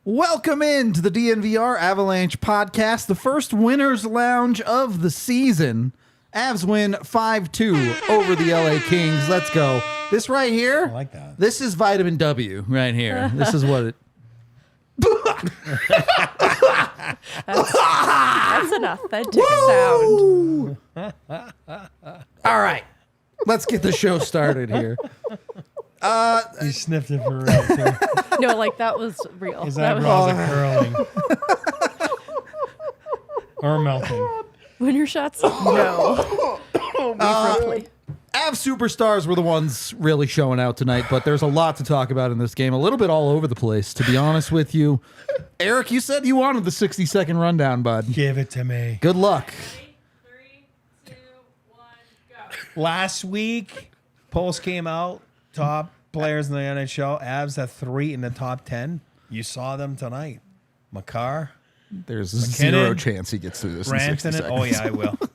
Welcome into the DNVR Avalanche podcast, the first winner's lounge of the season. Avs win 5-2 over the LA Kings. Let's go. This right here, I like that. This is vitamin W right here. This is what it... That's an authentic sound. All right. Let's get the show started here. You sniffed it for real, too. No, like that was real. His That was eyebrows are curling. Or melting. winter shots. No. Briefly. Avs superstars were the ones really showing out tonight, but there's a lot to talk about in this game. A little bit all over the place, to be honest with you. Eric, you said you wanted the 60-second rundown, bud. Give it to me. Good luck. 3, 2, 1, go. Last week, polls came out. Top players in the NHL. Avs have 3 in the top 10. You saw them tonight. Makar, There's MacKinnon, zero chance he gets through this in 60 Rantanen. seconds.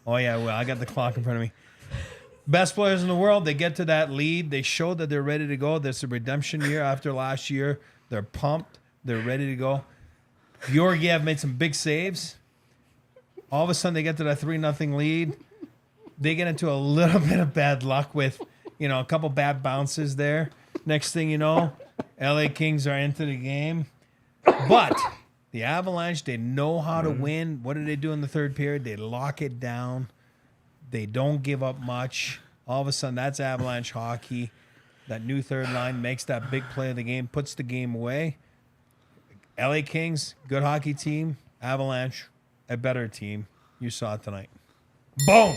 Oh, yeah, I will. I got the clock in front of me. Best players in the world. They get to that lead. They show that they're ready to go. This is a redemption year after last year. They're pumped. They're ready to go. Georgiev made some big saves. All of a sudden, they get to that 3-0 lead. They get into a little bit of bad luck with, a couple bad bounces there. Next thing you know, LA Kings are into the game. But the Avalanche, they know how to win. What do they do in the third period? They lock it down. They don't give up much. All of a sudden, that's Avalanche hockey. That new third line makes that big play of the game, puts the game away. LA Kings, good hockey team. Avalanche, a better team. You saw it tonight. Boom!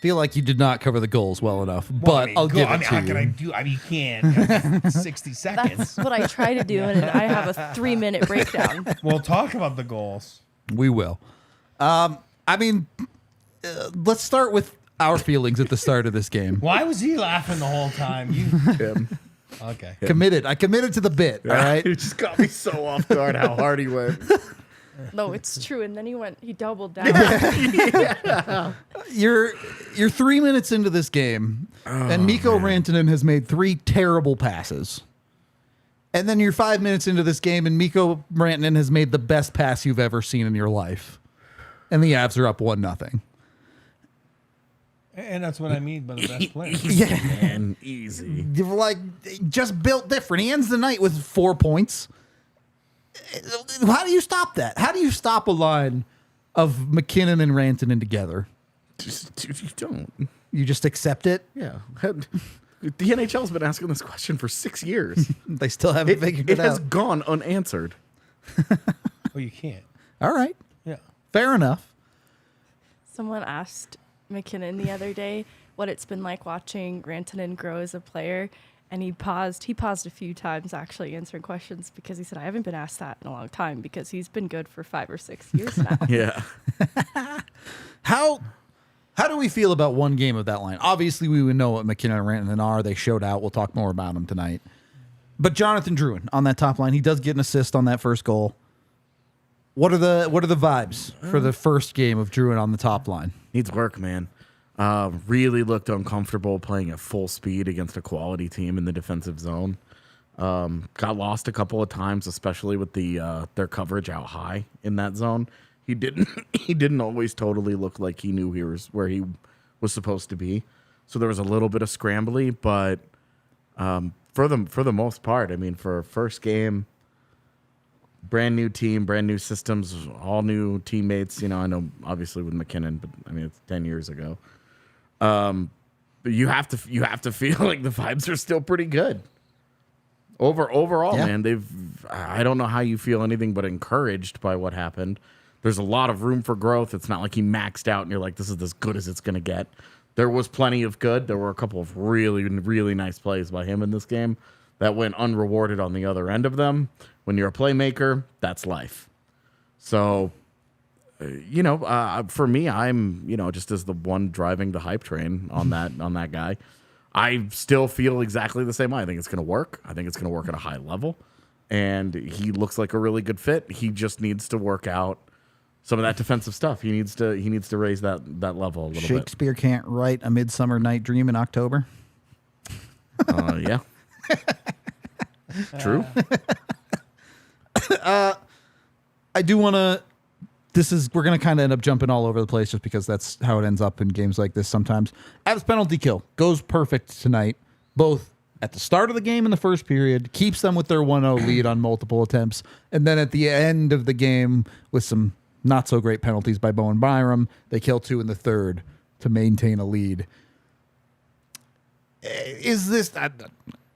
Feel like you did not cover the goals well enough, but I'll give it to how you. can I do? You can't. 60 seconds. That's what I try to do, and I have a 3-minute breakdown. We'll talk about the goals. We will. Let's start with our feelings at the start of this game. Why was he laughing the whole time? Okay. Committed. I committed to the bit, all right? It just got me so off guard how hard he went. No, it's true. And then he doubled down. You're 3 minutes into this game, and Mikko Rantanen has made 3 terrible passes. And then you're 5 minutes into this game, and Mikko Rantanen has made the best pass you've ever seen in your life. And the Avs are up 1-0. And that's what I mean by the best player. Yeah. Man, easy. You're like, just built different. He ends the night with 4 points. How do you stop that? How do you stop a line of MacKinnon and Rantanen together? Dude, you don't. You just accept it? Yeah. The NHL's been asking this question for 6 years. They still haven't figured It it has out. gone unanswered. Well, you can't. All right. Yeah. Fair enough. Someone asked MacKinnon the other day what it's been like watching Rantanen grow as a player. And he paused a few times actually answering questions because he said, I haven't been asked that in a long time because he's been good for 5 or 6 years now. Yeah. How do we feel about one game of that line? Obviously, we would know what MacKinnon and Rantanen are. They showed out. We'll talk more about them tonight. But Jonathan Drouin on that top line, he does get an assist on that first goal. What are the vibes for the first game of Drouin on the top line? Needs work, man. Really looked uncomfortable playing at full speed against a quality team in the defensive zone. Got lost a couple of times, especially with their coverage out high in that zone. He didn't always totally look like he knew where he was supposed to be. So there was a little bit of scrambly, but for the most part, I mean, for a first game, brand new team, brand new systems, all new teammates. I know obviously with MacKinnon, but I mean it's 10 years ago. But you have to feel like the vibes are still pretty good. Overall, Yeah. man, I don't know how you feel anything but encouraged by what happened. There's a lot of room for growth. It's not like he maxed out and you're like, this is as good as it's going to get. There was plenty of good. There were a couple of really, really nice plays by him in this game that went unrewarded on the other end of them. When you're a playmaker, that's life. So, for me, I'm, just as the one driving the hype train on that guy, I still feel exactly the same way. I think it's going to work. I think it's going to work at a high level. And he looks like a really good fit. He just needs to work out some of that defensive stuff. He needs to raise that level a little bit. Shakespeare can't write A Midsummer Night Dream in October. Yeah. True. I do want to. We're going to kind of end up jumping all over the place just because that's how it ends up in games like this sometimes. Avs penalty kill goes perfect tonight, both at the start of the game in the first period, keeps them with their 1-0 lead on multiple attempts, and then at the end of the game with some not so great penalties by Bowen Byram, they kill 2 in the third to maintain a lead. Is this...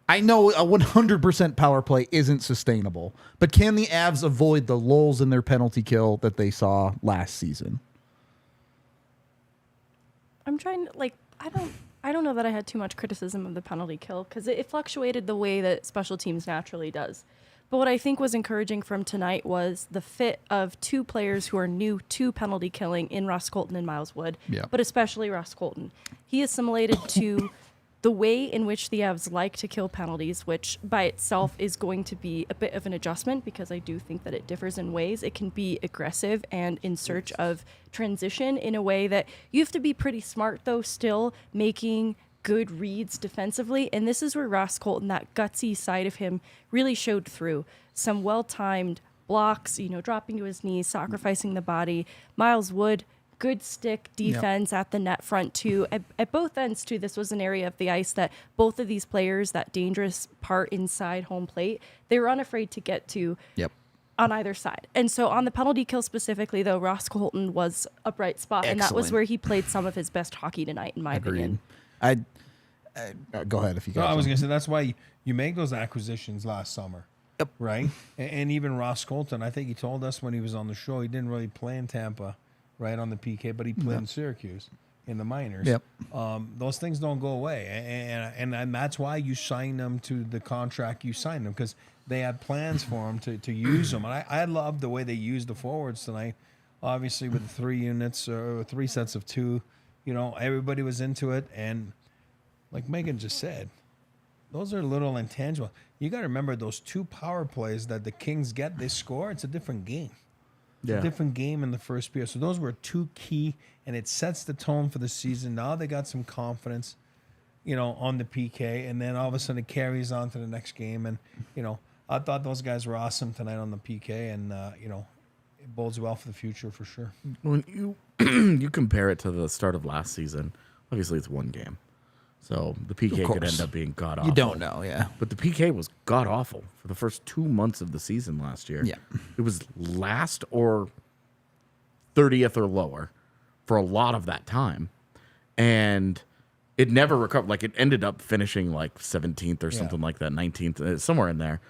I know a 100% power play isn't sustainable, but can the Avs avoid the lulls in their penalty kill that they saw last season? I'm trying to, I don't know that I had too much criticism of the penalty kill because it fluctuated the way that special teams naturally does. But what I think was encouraging from tonight was the fit of 2 players who are new to penalty killing in Ross Colton and Miles Wood, but especially Ross Colton. He assimilated to the way in which the Avs like to kill penalties, which by itself is going to be a bit of an adjustment because I do think that it differs in ways. It can be aggressive and in search of transition in a way that you have to be pretty smart, though, still making good reads defensively. And this is where Ross Colton, that gutsy side of him, really showed through. Some well-timed blocks, dropping to his knees, sacrificing the body. Miles Wood, good stick defense at the net front too. At both ends too, this was an area of the ice that both of these players, that dangerous part inside home plate, they were unafraid to get to on either side. And so on the penalty kill specifically, though, Ross Colton was a bright spot. And that was where he played some of his best hockey tonight, in my opinion. Go ahead if you got I was going to say, that's why you make those acquisitions last summer. Right? And even Ross Colton, I think he told us when he was on the show, he didn't really play in Tampa, right, on the PK, but he played in Syracuse in the minors. Those things don't go away, and that's why you sign them to the contract you sign them, because they had plans for them to use them. And I love the way they used the forwards tonight. Obviously, with the 3 units or 3 sets of 2, everybody was into it. And like Megan just said, those are little intangible. You got to remember those 2 power plays that the Kings get, they score. It's a different game. A different game in the first period. So those were 2 key, and it sets the tone for the season. Now they got some confidence, on the PK, and then all of a sudden it carries on to the next game. And, I thought those guys were awesome tonight on the PK, and, it bodes well for the future for sure. When you you compare it to the start of last season, obviously it's 1 game. So the PK could end up being god-awful. You don't know, But the PK was god-awful for the first 2 months of the season last year. It was last or 30th or lower for a lot of that time. And it never recovered. Like, it ended up finishing like 17th or something like that, 19th, somewhere in there.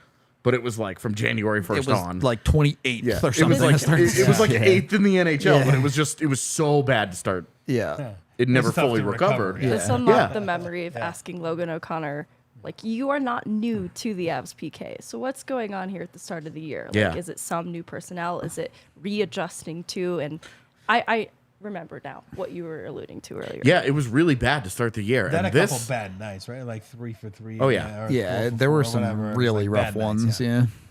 But it was like from January 1st on. Like 28th or something. It was like 8th in the NHL, but it was so bad to start. It never fully recovered. This unlocked the memory of asking Logan O'Connor, you are not new to the Avs PK. So what's going on here at the start of the year? Is it some new personnel? Is it readjusting to? And I remember now what you were alluding to earlier. Yeah, it was really bad to start the year. They had a couple bad nights, right? Like 3 for 3. Oh, yeah. There were some really rough ones,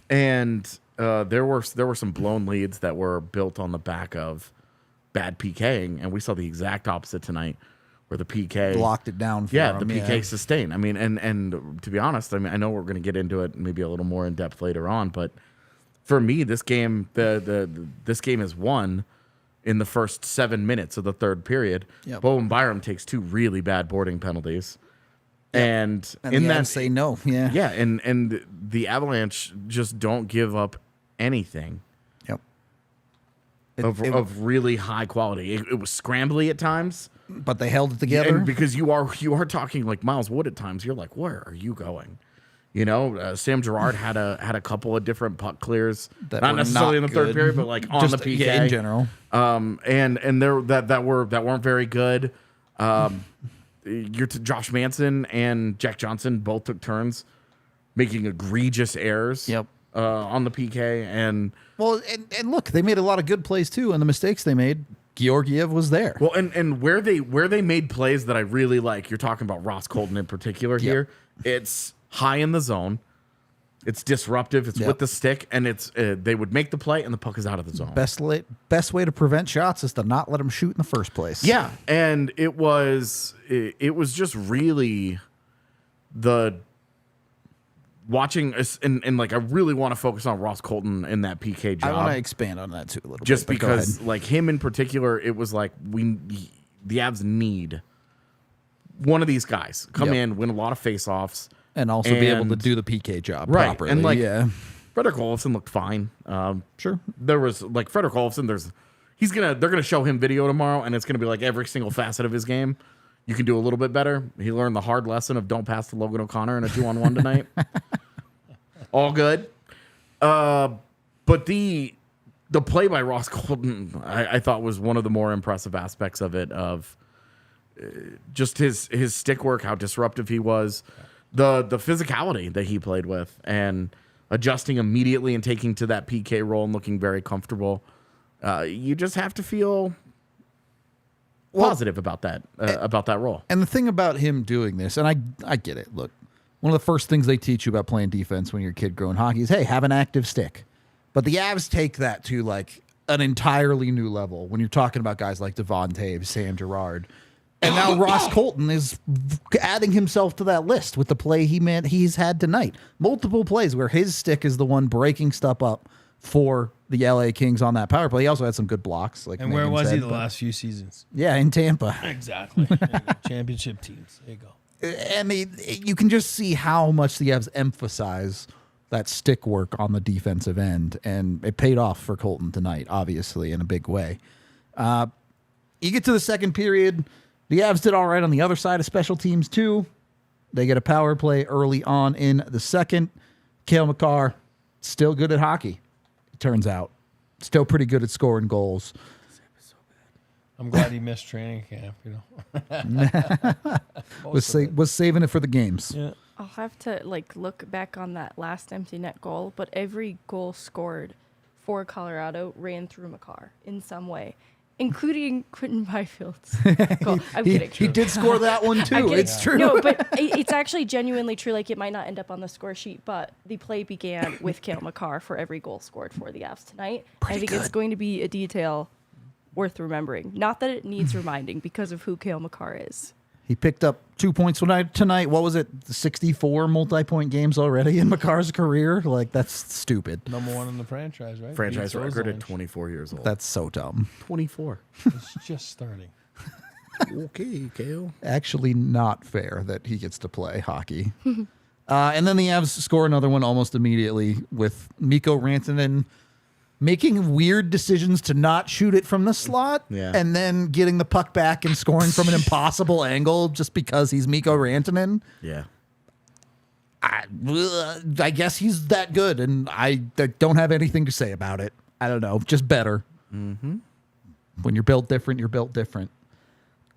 And there were some blown leads that were built on the back of bad PKing, and we saw the exact opposite tonight, where the PK locked it down for them. The PK sustained. I mean, and to be honest, I know we're going to get into it maybe a little more in depth later on, but for me, this game, this game is won in the first 7 minutes of the third period. Bowen Byram takes 2 really bad boarding penalties. And in that, say no. And the Avalanche just don't give up anything. Of really high quality. It was scrambly at times, but they held it together. And because you are talking like Miles Wood at times. You're like, where are you going? Sam Girard had a couple of different puck clears, not necessarily in the third period, but like on the PK in general. And there that weren't very good. Josh Manson and Jack Johnson both took turns making egregious errors. On the PK, and look, they made a lot of good plays too, and the mistakes they made, Georgiev was there. Well, and where they made plays that I really like, you're talking about Ross Colton in particular here. It's high in the zone, it's disruptive, it's with the stick, and it's they would make the play and the puck is out of the zone. Best way to prevent shots is to not let them shoot in the first place. And it was just really watching us, and like I really want to focus on Ross Colton in that PK job. I want to expand on that too a little just bit. because like him in particular, it was like the Avs need one of these guys come in, win a lot of faceoffs, and also be able to do the PK job right. properly. And like yeah. Fredrik Olofsson looked fine. Sure. There was like Fredrik Olofsson. They're gonna show him video tomorrow, and it's gonna be like every single facet of his game. You can do a little bit better. He learned the hard lesson of don't pass to Logan O'Connor in a 2-on-1 tonight. All good. But the play by Ross Colton, I thought was one of the more impressive aspects of it. Of just his stick work, how disruptive he was, the physicality that he played with, and adjusting immediately and taking to that PK role and looking very comfortable. You just have to feel positive about that role. And the thing about him doing this, and I get it. Look, one of the first things they teach you about playing defense when you're a kid growing hockey is, hey, have an active stick. But the Avs take that to like an entirely new level when you're talking about guys like Devon Taves, Sam Girard. And now Ross Colton is adding himself to that list with the play he's had tonight. Multiple plays where his stick is the one breaking stuff up for the LA Kings on that power play. He also had some good blocks. Like And where Megan was said, he the last few seasons? Yeah, in Tampa. Exactly. Championship teams. There you go. I mean, you can just see how much the Avs emphasize that stick work on the defensive end, and it paid off for Colton tonight, obviously, in a big way. You get to the second period, the Avs did all right on the other side of special teams, too. They get a power play early on in the second. Cale Makar, still good at hockey, it turns out. Still pretty good at scoring goals. I'm glad he missed training camp, you know. Was saving it for the games. Yeah. I'll have to look back on that last empty net goal, but every goal scored for Colorado ran through Makar in some way, including Quentin Byfield's goal. I'm kidding. He did score that one too. It's true. No, but it's actually genuinely true. Like, it might not end up on the score sheet, but the play began with Cale Makar for every goal scored for the Avs tonight. I think it's going to be a detail worth remembering. Not that it needs reminding because of who Cale Makar is. He picked up 2 points tonight. What was it? 64 multi-point games already in Makar's career? Like, that's stupid. Number one in the franchise, right? Franchise Beats record at Avalanche. 24 years old. That's so dumb. 24. It's just starting. Okay, Cale. Actually not fair that he gets to play hockey. And then the Avs score another one almost immediately with Mikko Rantanen making weird decisions to not shoot it from the slot, and then getting the puck back and scoring from an impossible angle just because he's Mikko Rantanen. Yeah. I guess he's that good, and I don't have anything to say about it. I don't know, just better. Mm-hmm. When you're built different, you're built different.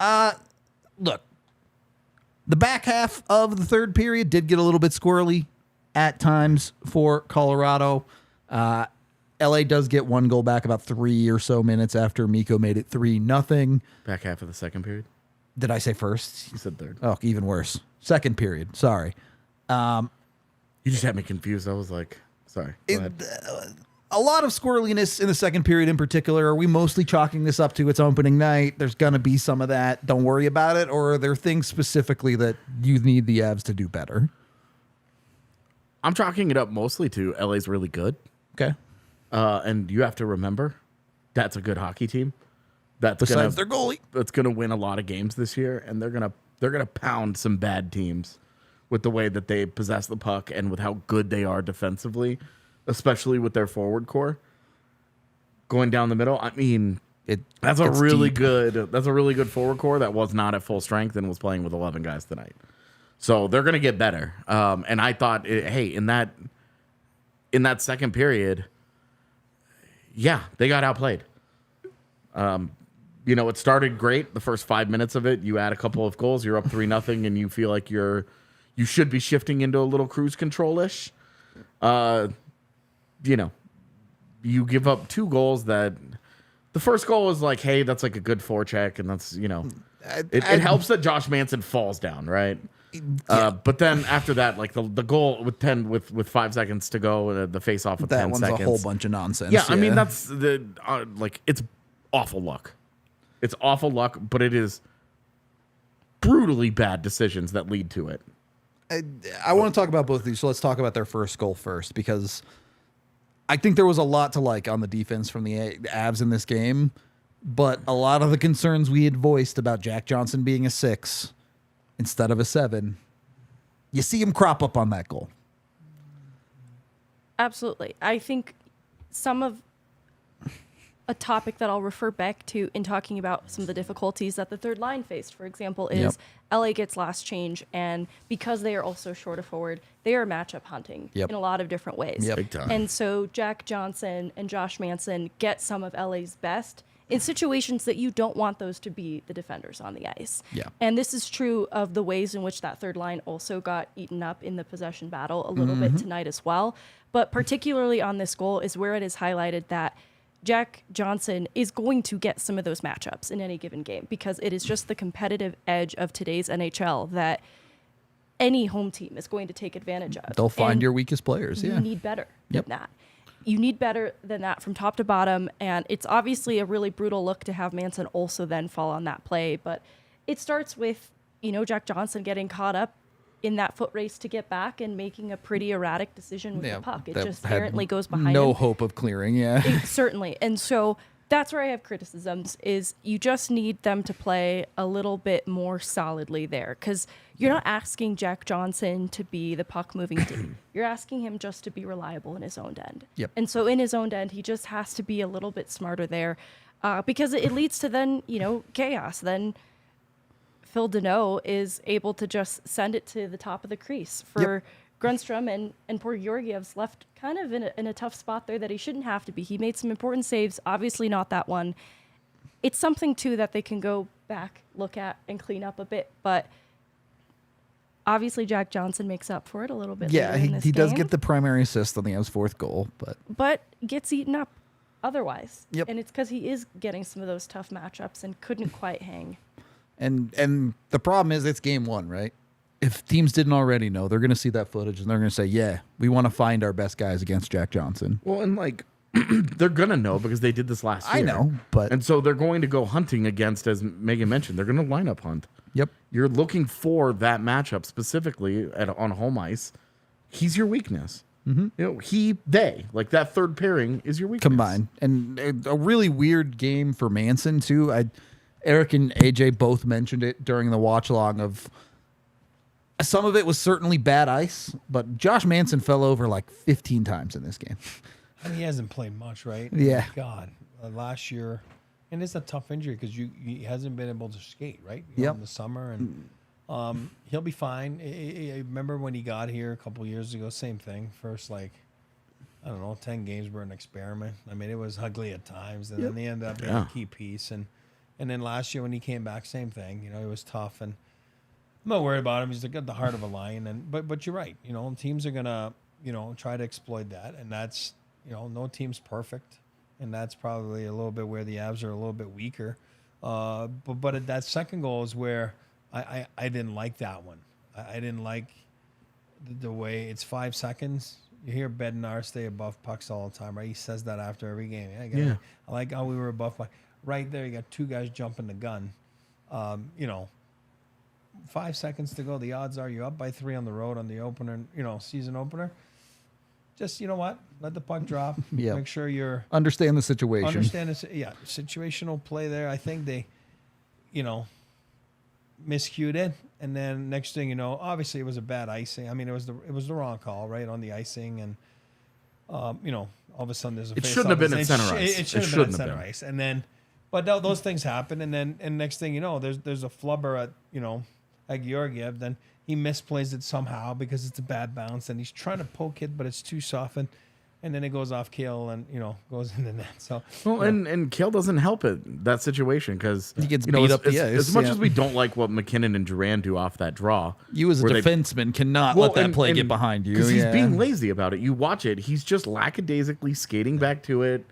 Look, the back half of the third period did get a little bit squirrely at times for Colorado. LA does get one goal back about 3 or so minutes after Mikko made it 3-0. Back half of the second period? Did I say first? You said third. Oh, even worse. Second period. Sorry. You just had me confused. I was like, sorry. Go ahead. A lot of squirreliness in the second period in particular. Are we mostly chalking this up to its opening night? There's going to be some of that. Don't worry about it. Or are there things specifically that you need the Avs to do better? I'm chalking it up mostly to LA's really good. Okay. And you have to remember, that's a good hockey team. That's Besides their goalie. That's gonna win a lot of games this year, and they're gonna pound some bad teams with the way that they possess the puck and with how good they are defensively, especially with their forward core going down the middle. I mean, that's a really good forward core that was not at full strength and was playing with 11 guys tonight. So they're gonna get better. And I thought, hey, in that second period. Yeah, they got outplayed. It started great. The first 5 minutes of it, you add a couple of goals, you're up 3-0, and you feel like you should be shifting into a little cruise control-ish. You give up 2 goals that the first goal was like, hey, that's like a good forecheck, and that's, it helps that Josh Manson falls down, right? But then after that, like the goal with 5 seconds to go, the face off with 10 seconds. That one's a whole bunch of nonsense. Yeah, I mean that's it's awful luck. It's awful luck, but it is brutally bad decisions that lead to it. I want to talk about both of these, so let's talk about their first goal first, because I think there was a lot to like on the defense from the Avs in this game, but a lot of the concerns we had voiced about Jack Johnson being a 6 instead of a 7, you see him crop up on that goal. Absolutely. I think some of a topic that I'll refer back to in talking about some of the difficulties that the third line faced, for example, is LA gets last change, and because they are also short of forward, they are matchup hunting in a lot of different ways. Big time. And so Jack Johnson and Josh Manson get some of LA's best in situations that you don't want those to be the defenders on the ice. Yeah. And this is true of the ways in which that third line also got eaten up in the possession battle a little bit tonight as well. But particularly on this goal is where it is highlighted that Jack Johnson is going to get some of those matchups in any given game, because it is just the competitive edge of today's NHL that any home team is going to take advantage of. They'll find And your weakest players. you need better than that. You need better than that from top to bottom, and it's obviously a really brutal look to have Manson also then fall on that play, but it starts with, Jack Johnson getting caught up in that foot race to get back and making a pretty erratic decision with the puck. It that just had errantly goes behind no him. hope of clearing. Certainly. And so that's where I have criticisms, is you just need them to play a little bit more solidly there, because you're not asking Jack Johnson to be the puck moving team. You're asking him just to be reliable in his own end. Yep. And so in his own end, he just has to be a little bit smarter there, because it leads to then, chaos. Then Phil Deneau is able to just send it to the top of the crease for Grundstrom, and poor Georgiev's left kind of in a tough spot there that he shouldn't have to be. He made some important saves, obviously not that one. It's something, too, that they can go back, look at, and clean up a bit, but obviously Jack Johnson makes up for it a little bit later in this he does game, get the primary assist on the Avs' fourth goal, but gets eaten up otherwise. Yep. And it's because he is getting some of those tough matchups and couldn't quite hang. And the problem is it's game 1, right? If teams didn't already know, they're going to see that footage and they're going to say, yeah, we want to find our best guys against Jack Johnson. Well, and they're going to know because they did this last year. I know, but... And so they're going to go hunting against, as Megan mentioned, they're going to lineup hunt. Yep. You're looking for that matchup specifically on home ice. He's your weakness. Mm-hmm. That third pairing is your weakness. Combined. And a really weird game for Manson, too. Eric and AJ both mentioned it during the watch along of... Some of it was certainly bad ice, but Josh Manson fell over 15 times in this game. And he hasn't played much, right? Yeah. God, last year, and it's a tough injury because he hasn't been able to skate, right? In the summer, and he'll be fine. I remember when he got here a couple years ago, same thing. First, 10 games were an experiment. I mean, it was ugly at times, and then they ended up being a key piece. And then last year when he came back, same thing. It was tough, and I'm not worried about him. He's got the heart of a lion, but you're right. Teams are gonna try to exploit that, and that's no team's perfect, and that's probably a little bit where the Avs are a little bit weaker. But that second goal is where I didn't like that one. I didn't like the way it's 5 seconds. You hear Bednar stay above pucks all the time, right? He says that after every game. I like how we were above puck. Right there, you got 2 guys jumping the gun. 5 seconds to go. The odds are you're up by 3 on the road on the opener, season opener. Just, let the puck drop. Make sure you're... Understand the situation. Situational play there. I think they, miscued it. And then next thing obviously it was a bad icing. I mean, it was the wrong call, right, on the icing. And, all of a sudden there's a It shouldn't have been at center ice. It should have been at center ice. And then... But those things happen, and next thing you know, there's a flubber at Georgiev. Then he misplays it somehow because it's a bad bounce, and he's trying to poke it, but it's too soft, and then it goes off Cale and goes in the net. So and Cale doesn't help that situation because he gets beat up. As much as we don't like what MacKinnon and Duran do off that draw, you as a defenseman cannot let that play get behind you because he's being lazy about it. You watch it; he's just lackadaisically skating back to it.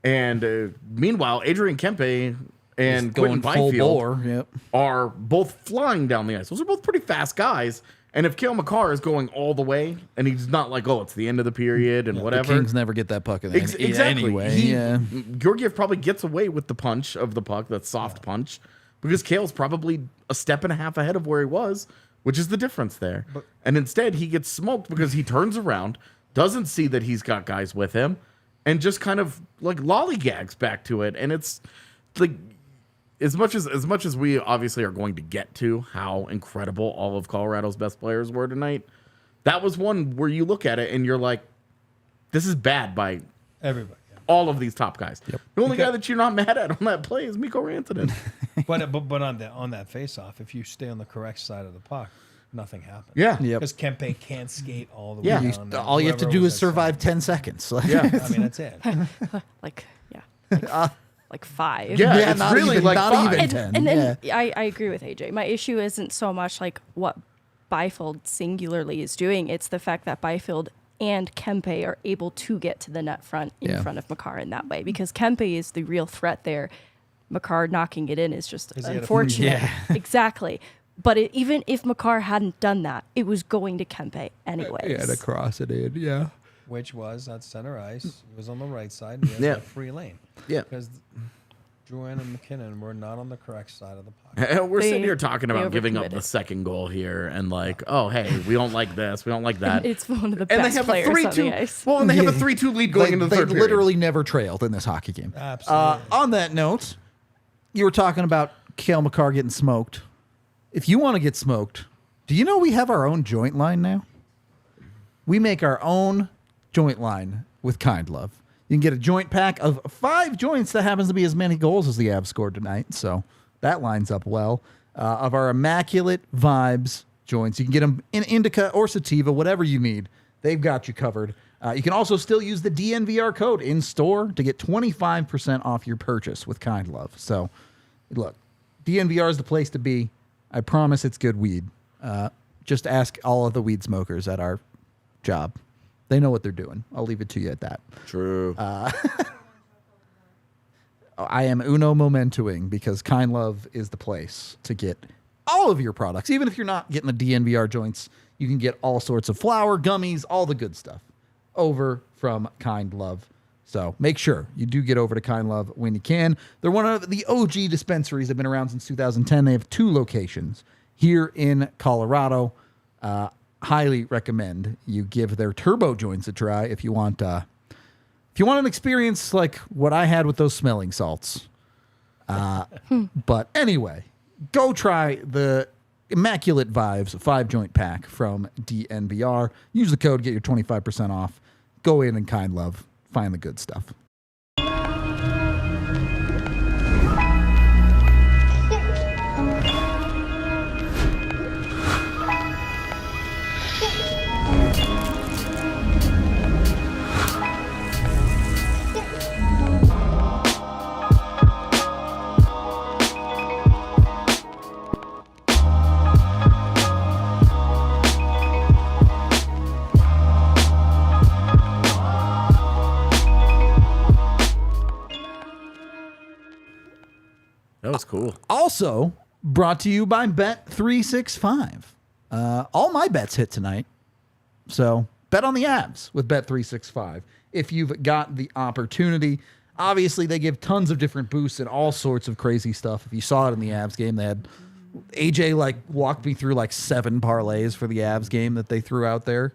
And meanwhile, Adrian Kempe and Quentin Byfield are both flying down the ice. Those are both pretty fast guys. And if Cale Makar is going all the way, and he's not it's the end of the period and whatever. The Kings never get that puck in there exactly. Anyway. Georgiev probably gets away with the punch of the puck, that soft punch, because Cale's probably a step and a half ahead of where he was which is the difference there. And instead, he gets smoked because he turns around, doesn't see that he's got guys with him, and just kind of like lollygags back to it. And it's like, as much as we obviously are going to get to how incredible all of Colorado's best players were tonight, that was one where you look at it and you're like, this is bad by Everybody. all of these top guys. The only guy that you're not mad at on that play is Mikko Rantanen. But on that face-off, if you stay on the correct side of the puck, nothing happens. Yep. Because Kempe can't skate all the way Yeah. down. All you have to Whoever do was is that survive side. 10 seconds. Yeah. I mean, that's it. Like 5. Yeah, it's not really even, like not 5. even And 10. then yeah. I agree with AJ. My issue isn't so much like what Byfield singularly is doing. It's the fact that Byfield and Kempe are able to get to the net front in front of Makar in that way, because Kempe is the real threat there. Makar knocking it in is just he had a unfortunate. Exactly. But even if Makar hadn't done that, it was going to Kempe anyways. to cross it in, yeah. Which was at center ice. He was on the right side, and he Yeah. had a free lane. Yeah. Because Drouin and MacKinnon were not on the correct side of the puck. And we're sitting They- here talking they about giving up the overcommitted. second goal here and like, oh, hey, we don't like this. We don't like that. It's one of the and they best have a players on 3-2. the ice. Well, and they have a 3-2 lead going into the they third period. literally never trailed in this hockey game. Absolutely. On that note, you were talking about Cale Makar getting smoked. If you want to get smoked, do you know we have our own joint line now? We make our own joint line with Kind Love. You can get a joint pack of 5 joints that happens to be as many goals as the Avs scored tonight. So that lines up well. Of our immaculate vibes joints, you can get them in indica or sativa, whatever you need. They've got you covered. You can also still use the DNVR code in store to get 25% off your purchase with Kind Love. So look, DNVR is the place to be. I promise it's good weed. Just ask all of the weed smokers at our job. They know what they're doing. I'll leave it to you at that. True. I am uno momentoing because Kind Love is the place to get all of your products. Even if you're not getting the DNVR joints, you can get all sorts of flour, gummies, all the good stuff over from Kind Love. So make sure you do get over to Kind Love when you can. They're one of the OG dispensaries. They've been around since 2010. They have 2 locations here in Colorado. Highly recommend you give their turbo joints a try if you want an experience like what I had with those smelling salts. But anyway, go try the Immaculate Vibes 5-joint pack from DNVR. Use the code, get your 25% off. Go in and Kind Love. Find the good stuff. That was cool. Also brought to you by Bet365. All my bets hit tonight. So bet on the Avs with Bet365 if you've got the opportunity. Obviously, they give tons of different boosts and all sorts of crazy stuff. If you saw it in the Avs game, they had AJ walked me through 7 parlays for the Avs game that they threw out there.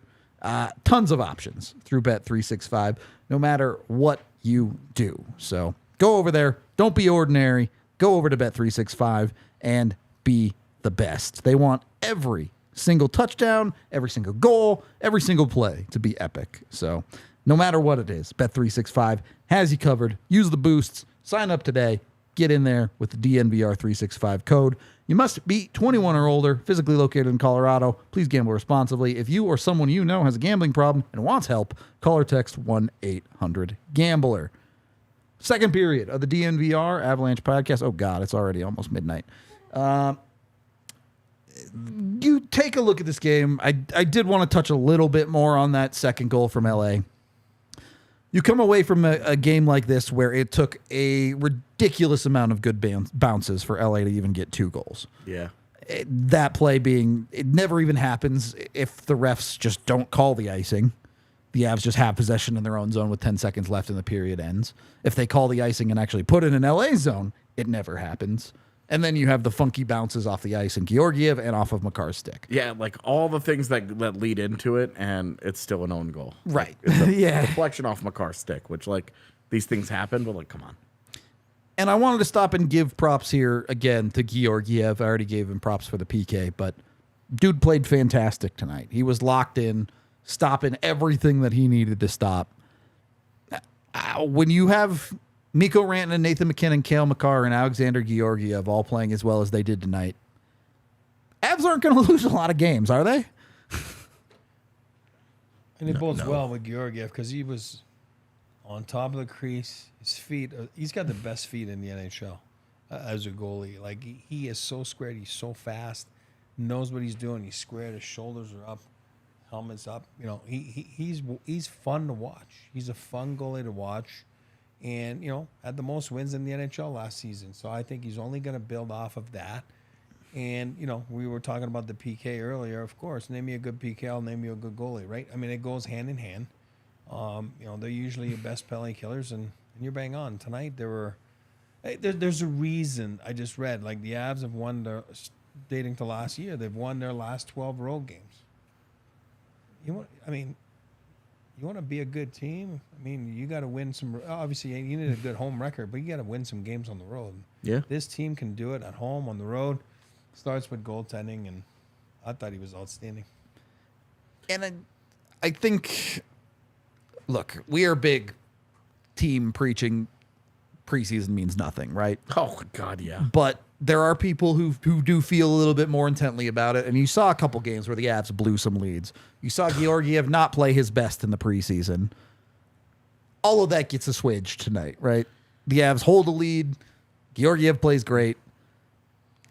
Tons of options through Bet365, no matter what you do. So go over there. Don't be ordinary. Go over to Bet365 and be the best. They want every single touchdown, every single goal, every single play to be epic. So no matter what it is, Bet365 has you covered. Use the boosts. Sign up today. Get in there with the DNVR 365 code. You must be 21 or older, physically located in Colorado. Please gamble responsibly. If you or someone you know has a gambling problem and wants help, call or text 1-800-GAMBLER. Second period of the DNVR Avalanche podcast. Oh, God, it's already almost midnight. You take a look at this game. I did want to touch a little bit more on that second goal from LA. You come away from a game like this where it took a ridiculous amount of good bounces for LA to even get 2 goals. Yeah. That play being, it never even happens if the refs just don't call the icing. The Avs just have possession in their own zone with 10 seconds left and the period ends. If they call the icing and actually put it in LA zone, it never happens. And then you have the funky bounces off the ice and Georgiev and off of Makar's stick. Yeah, like all the things that lead into it, and it's still an own goal. Right. It's a Yeah. deflection off Makar's stick, which, like, these things happen, but, like, come on. And I wanted to stop and give props here again to Georgiev. I already gave him props for the PK, but dude played fantastic tonight. He was locked in, stopping everything that he needed to stop. When you have Mikko Rantanen, Nathan MacKinnon, Cale Makar, and Alexander Georgiev all playing as well as they did tonight, Avs aren't going to lose a lot of games, are they? And it bodes well with Georgiev because he was on top of the crease. His feet, he's got the best feet in the NHL as a goalie. Like, he is so squared. He's so fast. Knows what he's doing. He's squared. His shoulders are up. Helmet's up. You know, he's fun to watch. He's a fun goalie to watch. And, you know, had the most wins in the NHL last season. So I think he's only going to build off of that. And, you know, we were talking about the PK earlier. Of course, name me a good PK, I'll name you a good goalie, right? I mean, it goes hand in hand. You know, they're usually your best penalty killers, and you're bang on. Tonight, there's a reason I just read. Like, the Avs have won dating to last year, they've won their last 12 road games. You want to be a good team? I mean, you got to win some. Obviously, you need a good home record, but you got to win some games on the road. Yeah. This team can do it at home, on the road. Starts with goaltending, and I thought he was outstanding. And I think, look, we are big team preaching preseason means nothing, right? Oh, God, yeah. But there are people who do feel a little bit more intently about it. And you saw a couple games where the Avs blew some leads. You saw Georgiev not play his best in the preseason. All of that gets assuaged tonight, right? The Avs hold a lead. Georgiev plays great.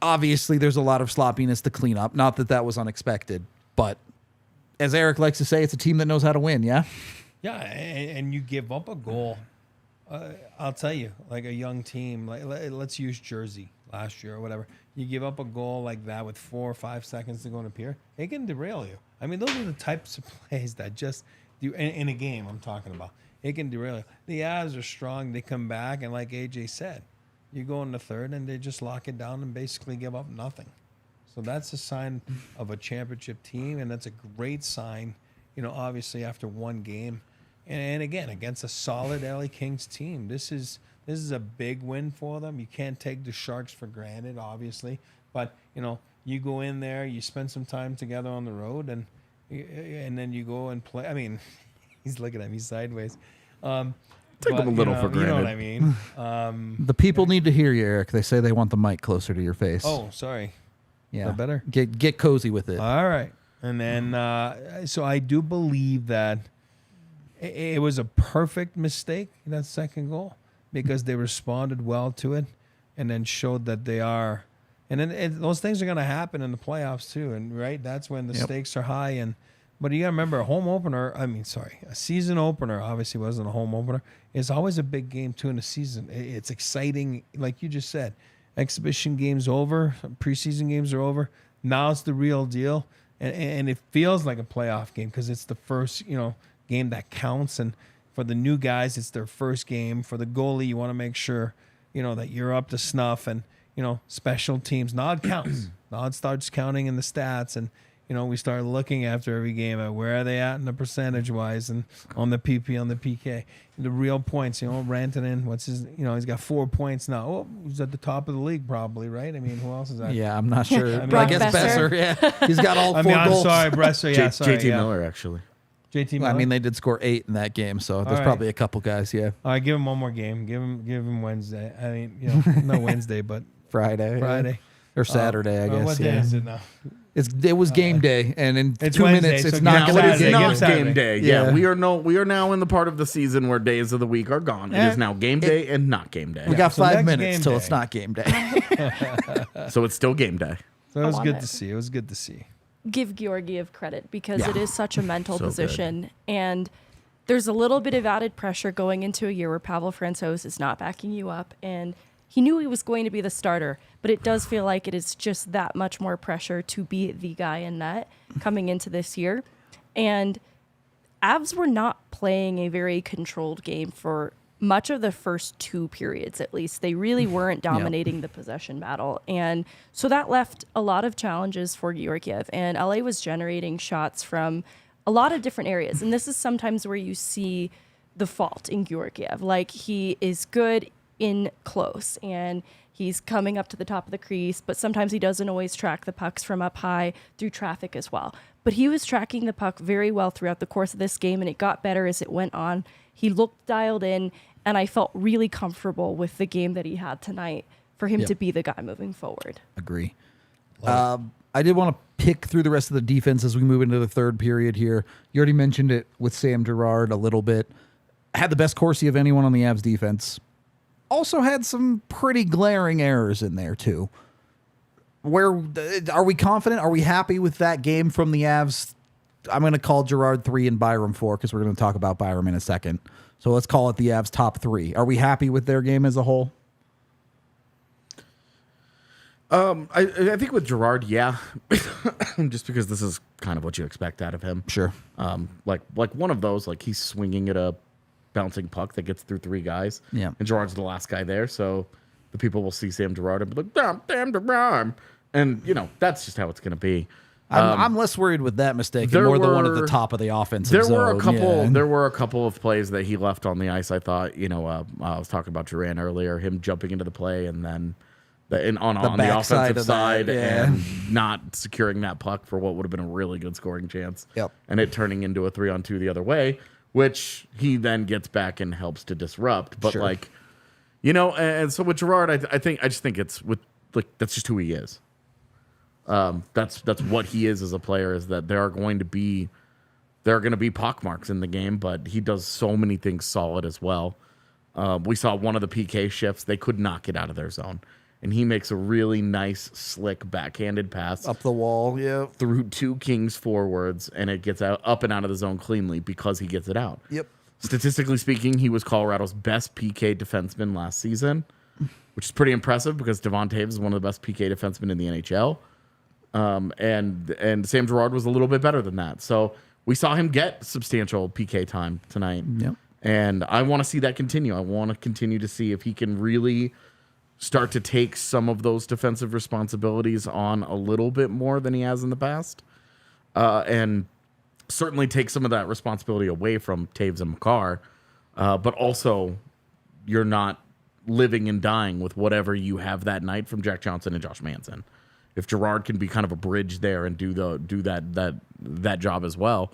Obviously, there's a lot of sloppiness to clean up. Not that that was unexpected. But as Eric likes to say, it's a team that knows how to win, yeah? Yeah, and you give up a goal. I'll tell you, like a young team, like let's use Jersey last year or whatever. You give up a goal like that with 4 or 5 seconds to go in a period, it can derail you. I mean, those are the types of plays that just do in a game. I'm talking about it can derail you. The Avs are strong. They come back, and like AJ said, you go in the third and they just lock it down and basically give up nothing. So that's a sign of a championship team, and that's a great sign. You know, obviously after one game. And again, against a solid LA Kings team, this is a big win for them. You can't take the Sharks for granted, obviously, but you know, you go in there, you spend some time together on the road, and then you go and play. I mean, he's looking at me sideways. Take them a little for granted. You know what I mean? The people need to hear you, Eric. They say they want the mic closer to your face. Oh, sorry. yeah. Is that better? Get cozy with it. All right. And then, so I do believe that it was a perfect mistake, that second goal, because they responded well to it and then showed that they are. And then those things are going to happen in the playoffs too. And right, that's when the stakes are high. But you got to remember, a season opener obviously wasn't a home opener. It's always a big game too in the season. It's exciting. Like you just said, exhibition games over, preseason games are over. Now it's the real deal. And it feels like a playoff game because it's the first, game that counts. And for the new guys, it's their first game. For the goalie, you want to make sure, that you're up to snuff. And, special teams, Nod counts. Nod starts counting in the stats. And, we start looking after every game at where are they at in the percentage-wise and on the PP, on the PK. The real points, Rantanen, he's got 4 points now. Oh, he's at the top of the league probably, right? I mean, who else is that? Yeah, I'm not sure. Brock I guess Besser. Besser, yeah. He's got all 4 goals. I'm sorry, Bresser, yeah, sorry. JT Miller, actually. JT Miller? Well, I mean, they did score 8 in that game, so there's right. probably a couple guys, yeah. All right, give him one more game. Give him Wednesday. I mean, not Wednesday, but Friday. Friday. Or Saturday, I guess. What day is it now? It was game day, and in It's 2 Wednesday, minutes, so it's give not him going to Saturday. be Give him Not Saturday. game day. Yeah. Yeah, we are now in the part of the season where days of the week are gone. It is now game day and not game day. We got so 5 next minutes game till day. it's not game day. So it's still game day. So it was love good it. to see. It was good to see. Give Georgiev credit because Yeah. it is such a mental So good. position. And there's a little bit of added pressure going into a year where Pavel Francouz is not backing you up. And he knew he was going to be the starter, but it does feel like it is just that much more pressure to be the guy in net coming into this year. And Avs were not playing a very controlled game for much of the first 2 periods, at least. They really weren't dominating the possession battle. And so that left a lot of challenges for Georgiev. And LA was generating shots from a lot of different areas. And this is sometimes where you see the fault in Georgiev. Like, he is good in close and he's coming up to the top of the crease, but sometimes he doesn't always track the pucks from up high through traffic as well. But he was tracking the puck very well throughout the course of this game, and it got better as it went on. He looked dialed in, and I felt really comfortable with the game that he had tonight for him to be the guy moving forward. Agree. I did want to pick through the rest of the defense as we move into the third period here. You already mentioned it with Sam Girard a little bit. Had the best Corsi of anyone on the Avs defense. Also had some pretty glaring errors in there, too. Where are we confident? Are we happy with that game from the Avs? I'm going to call Girard 3 and Byram 4 because we're going to talk about Byram in a second. So let's call it the Avs top 3. Are we happy with their game as a whole? I think with Girard, yeah, just because this is kind of what you expect out of him. Sure. Like one of those, like he's swinging at a bouncing puck that gets through 3 guys. Yeah. And Girard's the last guy there, so the people will see Sam Girard and be like, damn Girard. And, that's just how it's going to be. I'm less worried with that mistake and more the one at the top of the offensive zone. There were a couple of plays that he left on the ice. I thought, I was talking about Duran earlier, him jumping into the play and then on the offensive side and not securing that puck for what would have been a really good scoring chance. Yep. And it turning into a 3-on-2 the other way, which he then gets back and helps to disrupt. But Sure. And so with Girard, I just think it's that's just who he is. That's what he is as a player, is that there are going to be pockmarks in the game, but he does so many things solid as well. We saw one of the PK shifts, they could not get out of their zone. And he makes a really nice, slick, backhanded pass Up the wall, yeah. through 2 Kings forwards, and it gets up and out of the zone cleanly because he gets it out. Yep. Statistically speaking, he was Colorado's best PK defenseman last season, which is pretty impressive because Devon Taves is one of the best PK defensemen in the NHL. And Sam Girard was a little bit better than that. So we saw him get substantial PK time tonight. Yep. And I want to see that continue. I want to continue to see if he can really start to take some of those defensive responsibilities on a little bit more than he has in the past. And certainly take some of that responsibility away from Taves and Makar. But also, you're not living and dying with whatever you have that night from Jack Johnson and Josh Manson. If Girard can be kind of a bridge there and do that job as well,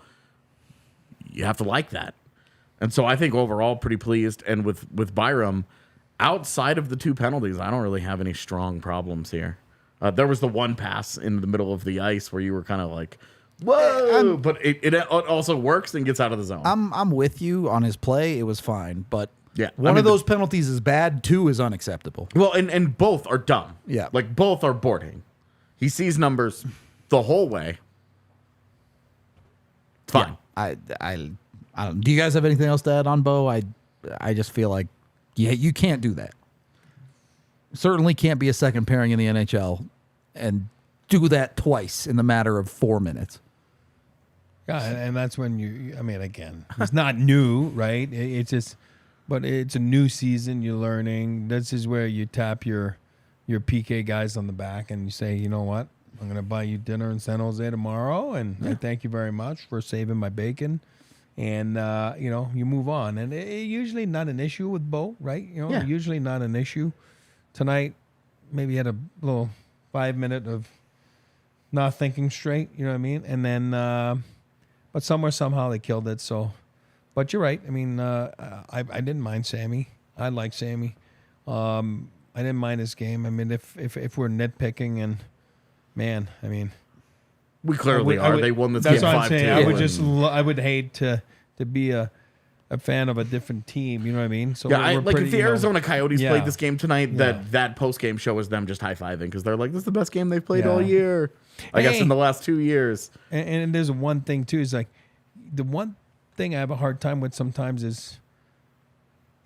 you have to like that. And so I think overall pretty pleased. And with Byram, outside of the 2 penalties, I don't really have any strong problems here. There was the one pass in the middle of the ice where you were kind of like, whoa, but it also works and gets out of the zone. I'm with you on his play. It was fine, but Yeah, one of those penalties is bad. 2 is unacceptable. Well, and both are dumb. Yeah. Like both are boarding. He sees numbers the whole way. It's fine. Yeah, I don't. Do you guys have anything else to add on Bo? I just feel like you can't do that. Certainly can't be a second pairing in the NHL and do that twice in the matter of 4 minutes. Yeah, and that's when again, it's not new, right? It's just, but it's a new season. You're learning. This is where you tap your PK guys on the back and you say, you know what? I'm going to buy you dinner in San Jose tomorrow, and I thank you very much for saving my bacon. And, you move on. And it usually not an issue with Bo, right? Usually not an issue. Tonight, maybe had a little 5 minute of not thinking straight, you know what I mean? And then, but somehow they killed it. So, but you're right. I mean, I didn't mind Sammy. I like Sammy. I didn't mind his game. I mean, if we're nitpicking, and man, I mean, we clearly are. They won this that's game what I'm 5-2. saying. I would hate to be a fan of a different team. You know what I mean? So Yeah, we're like pretty, if the Arizona Coyotes yeah. played this game tonight, Yeah. that post game show is them just high fiving because they're like, "This is the best game they've played all year." I guess in the last 2 years. And there's one thing too. Is like the one thing I have a hard time with sometimes is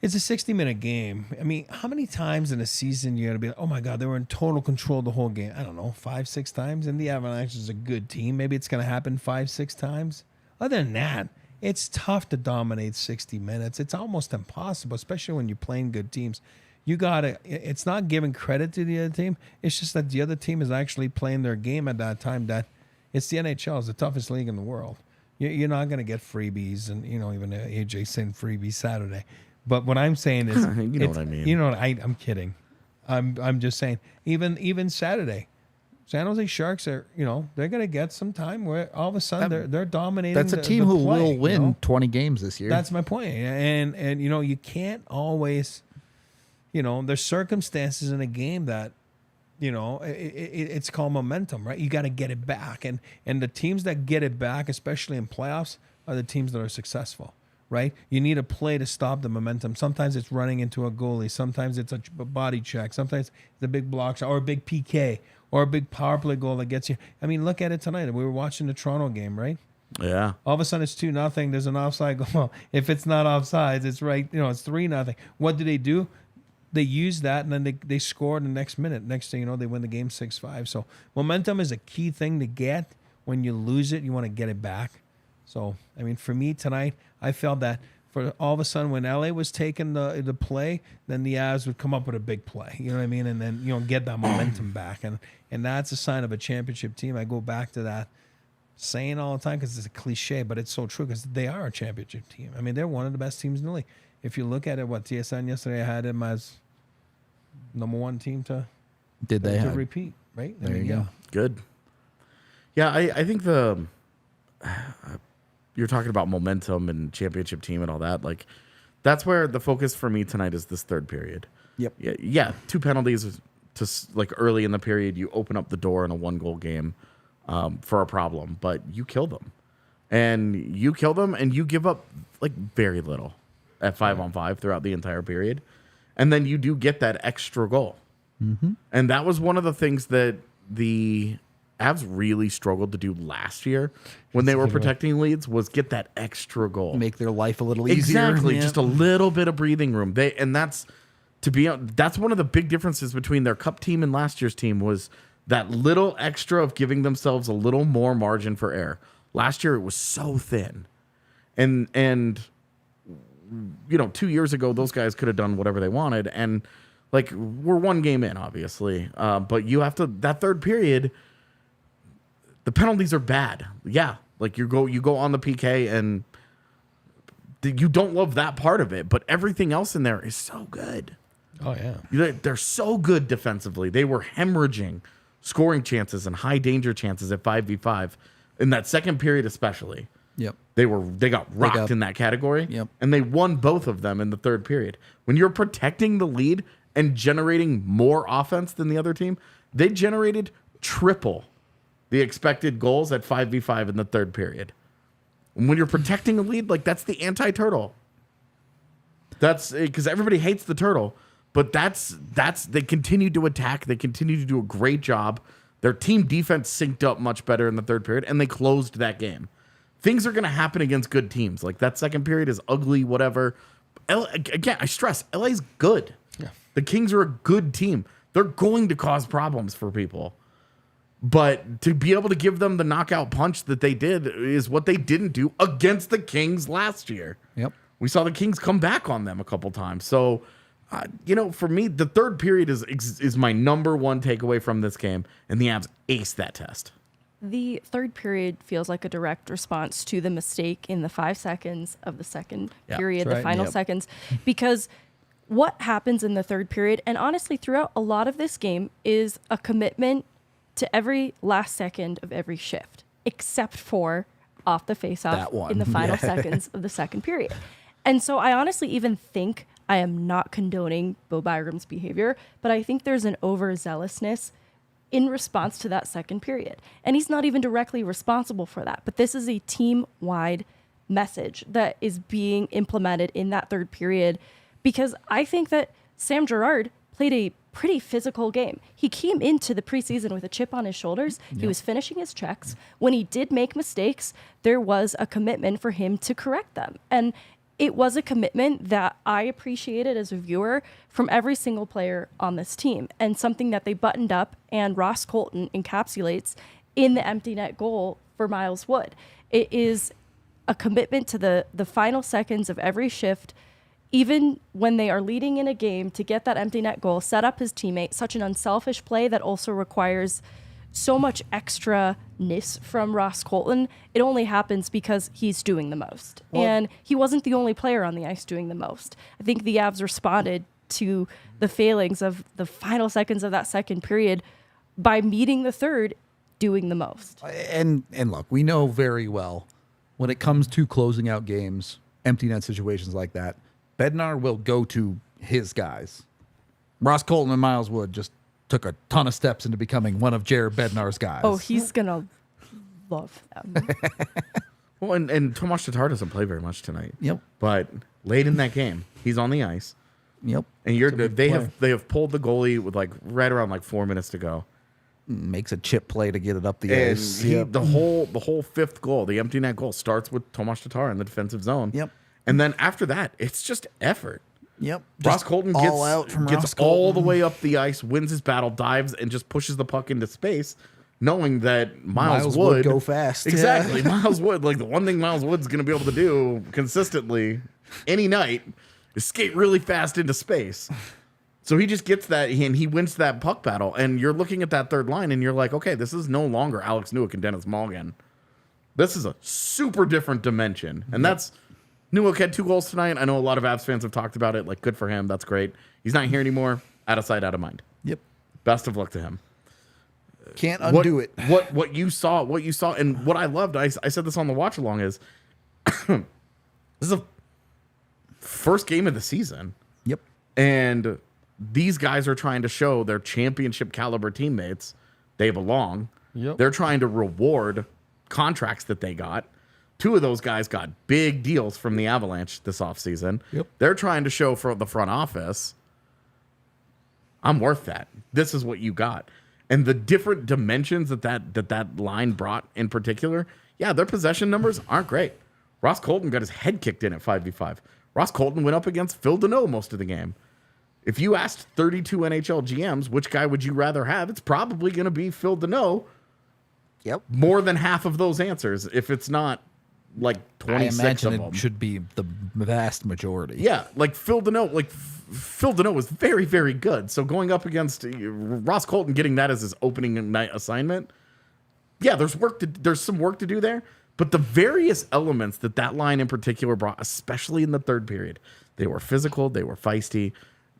it's a 60-minute game. I mean, how many times in a season you're gonna be like, oh my God, they were in total control the whole game? I don't know, 5-6 times. And the Avalanche is a good team. Maybe it's gonna happen 5-6 times. Other than that, It's tough to dominate 60 minutes. It's almost impossible, especially when you're playing good teams. You gotta. It's not giving credit to the other team. It's just that the other team is actually playing their game at that time. That it's the NHL. It's the toughest league in the world. You're not gonna get freebies, and even AJ saying freebies Saturday. But what I'm saying is, You know what I mean. I'm kidding. I'm just saying. Even Saturday, San Jose Sharks are. They're gonna get some time where all of a sudden they're dominating. That's a team who will win 20 games this year. That's my point. And you can't always. There's circumstances in a game that, it's called momentum, right? You got to get it back. And the teams that get it back, especially in playoffs, are the teams that are successful, right? You need a play to stop the momentum. Sometimes it's running into a goalie. Sometimes it's a body check. Sometimes it's a big block shot or a big PK or a big power play goal that gets you. I mean, look at it tonight. We were watching the Toronto game, right? Yeah. All of a sudden it's 2-0. There's an offside goal. If it's not offsides, it's right. It's 3-0. What do? They use that, and then they score in the next minute. Next thing you know, they win the game 6-5. So momentum is a key thing to get. When you lose it, you want to get it back. So, I mean, for me tonight, I felt that for all of a sudden when LA was taking the play, then the Avs would come up with a big play. You know what I mean? And then, get that momentum back. And that's a sign of a championship team. I go back to that saying all the time because it's a cliche, but it's so true because they are a championship team. I mean, they're one of the best teams in the league. If you look at it, TSN yesterday, I had them as number one team to repeat, right? There you go. Good. Yeah, I think you're talking about momentum and championship team and all that. Like, that's where the focus for me tonight is this third period. Yep. Yeah. 2 penalties to early in the period. You open up the door in a 1-goal game for a problem, but you kill them, and you give up very little at 5-on-5 throughout the entire period. And then you do get that extra goal. Mm-hmm. And that was one of the things that the Avs really struggled to do last year when they were protecting leads was get that extra goal. Make their life a little easier. Exactly. Just a little bit of breathing room. That's one of the big differences between their cup team and last year's team was that little extra of giving themselves a little more margin for error. Last year it was so thin. And 2 years ago, those guys could have done whatever they wanted. And we're 1 game in, obviously. But you have to, that third period, the penalties are bad. Yeah. You go on the PK and you don't love that part of it, but everything else in there is so good. Oh yeah. They're so good defensively. They were hemorrhaging scoring chances and high danger chances at 5v5 in that second period, especially. Yep. They got rocked in that category. Yep. And they won both of them in the third period. When you're protecting the lead and generating more offense than the other team, they generated triple the expected goals at 5v5 in the third period. And when you're protecting a lead, that's the anti-turtle. That's because everybody hates the turtle, but that's they continued to attack. They continued to do a great job. Their team defense synced up much better in the third period, and they closed that game. Things are going to happen against good teams. That second period is ugly, whatever. Again, I stress, LA's good. Yeah. The Kings are a good team. They're going to cause problems for people. But to be able to give them the knockout punch that they did is what they didn't do against the Kings last year. Yep. We saw the Kings come back on them a couple times. So, for me, the third period is my number one takeaway from this game, and the Avs aced that test. The third period feels like a direct response to the mistake in the 5 seconds of the second period, the final seconds, because what happens in the third period, and honestly throughout a lot of this game, is a commitment to every last second of every shift, except for off the faceoff in the final seconds of the second period. And so I honestly even think I am not condoning Bo Byram's behavior, but I think there's an overzealousness in response to that second period. And he's not even directly responsible for that. But this is a team-wide message that is being implemented in that third period, because I think that Sam Girard played a pretty physical game. He came into the preseason with a chip on his shoulders. Yep. He was finishing his checks. When he did make mistakes, there was a commitment for him to correct them. And it was a commitment that I appreciated as a viewer from every single player on this team, and something that they buttoned up, and Ross Colton encapsulates in the empty net goal for Miles Wood. It is a commitment to the final seconds of every shift, even when they are leading in a game, to get that empty net goal, set up his teammate. Such an unselfish play that also requires so much extra-ness from Ross Colton. It only happens because he's doing the most. And he wasn't the only player on the ice doing the most. I think the Avs responded to the failings of the final seconds of that second period by meeting the third, doing the most. And look, we know very well when it comes to closing out games, empty net situations like that, Bednar will go to his guys. Ross Colton and Miles Wood just took a ton of steps into becoming one of Jared Bednar's guys. Oh, he's going to love them. Well, and Tomas Tatar doesn't play very much tonight. Yep. But late in that game, he's on the ice. Yep. And they have pulled the goalie with like right around like 4 minutes to go. Makes a chip play to get it up the And ice. the whole fifth goal, the empty net goal, starts with Tomas Tatar in the defensive zone. Yep. And then after that, it's just effort. Yep. Ross Just Colton all out from gets Ross all the Colton. way up the ice, wins his battle, dives, and just pushes the puck into space, knowing that Miles Wood go fast. Exactly. Yeah. Miles Wood, like the one thing Miles Wood's going to be able to do consistently any night is skate really fast into space. So he just gets that, and he wins that puck battle. And you're looking at that third line, and you're like, okay, this is no longer Alex Newhook and Dennis Malgin. This is a super different dimension. And that's, Newhook had 2 goals tonight. I know a lot of Avs fans have talked about it. Like, good for him. That's great. He's not here anymore. Out of sight, out of mind. Yep. Best of luck to him. Can't undo it. What you saw, and what I loved, I said this on the watch along, is this is a first game of the season. Yep. And these guys are trying to show their championship caliber teammates they belong. Yep. They're trying to reward contracts that they got. 2 of those guys got big deals from the Avalanche this offseason. Yep. They're trying to show for the front office, I'm worth that. This is what you got. And the different dimensions that line brought in particular, yeah, their possession numbers aren't great. Ross Colton got his head kicked in at 5v5. Ross Colton went up against Phil Deneau most of the game. If you asked 32 NHL GMs, which guy would you rather have? It's probably going to be Phil Deneau. Yep. More than half of those answers, if it's not like I 26 imagine of them. it should be the vast majority. Yeah, like Phil Deneau was very, very good. So going up against Ross Colton, getting that as his opening night assignment, yeah, there's some work to do there. But the various elements that line in particular brought, especially in the third period, they were physical, they were feisty.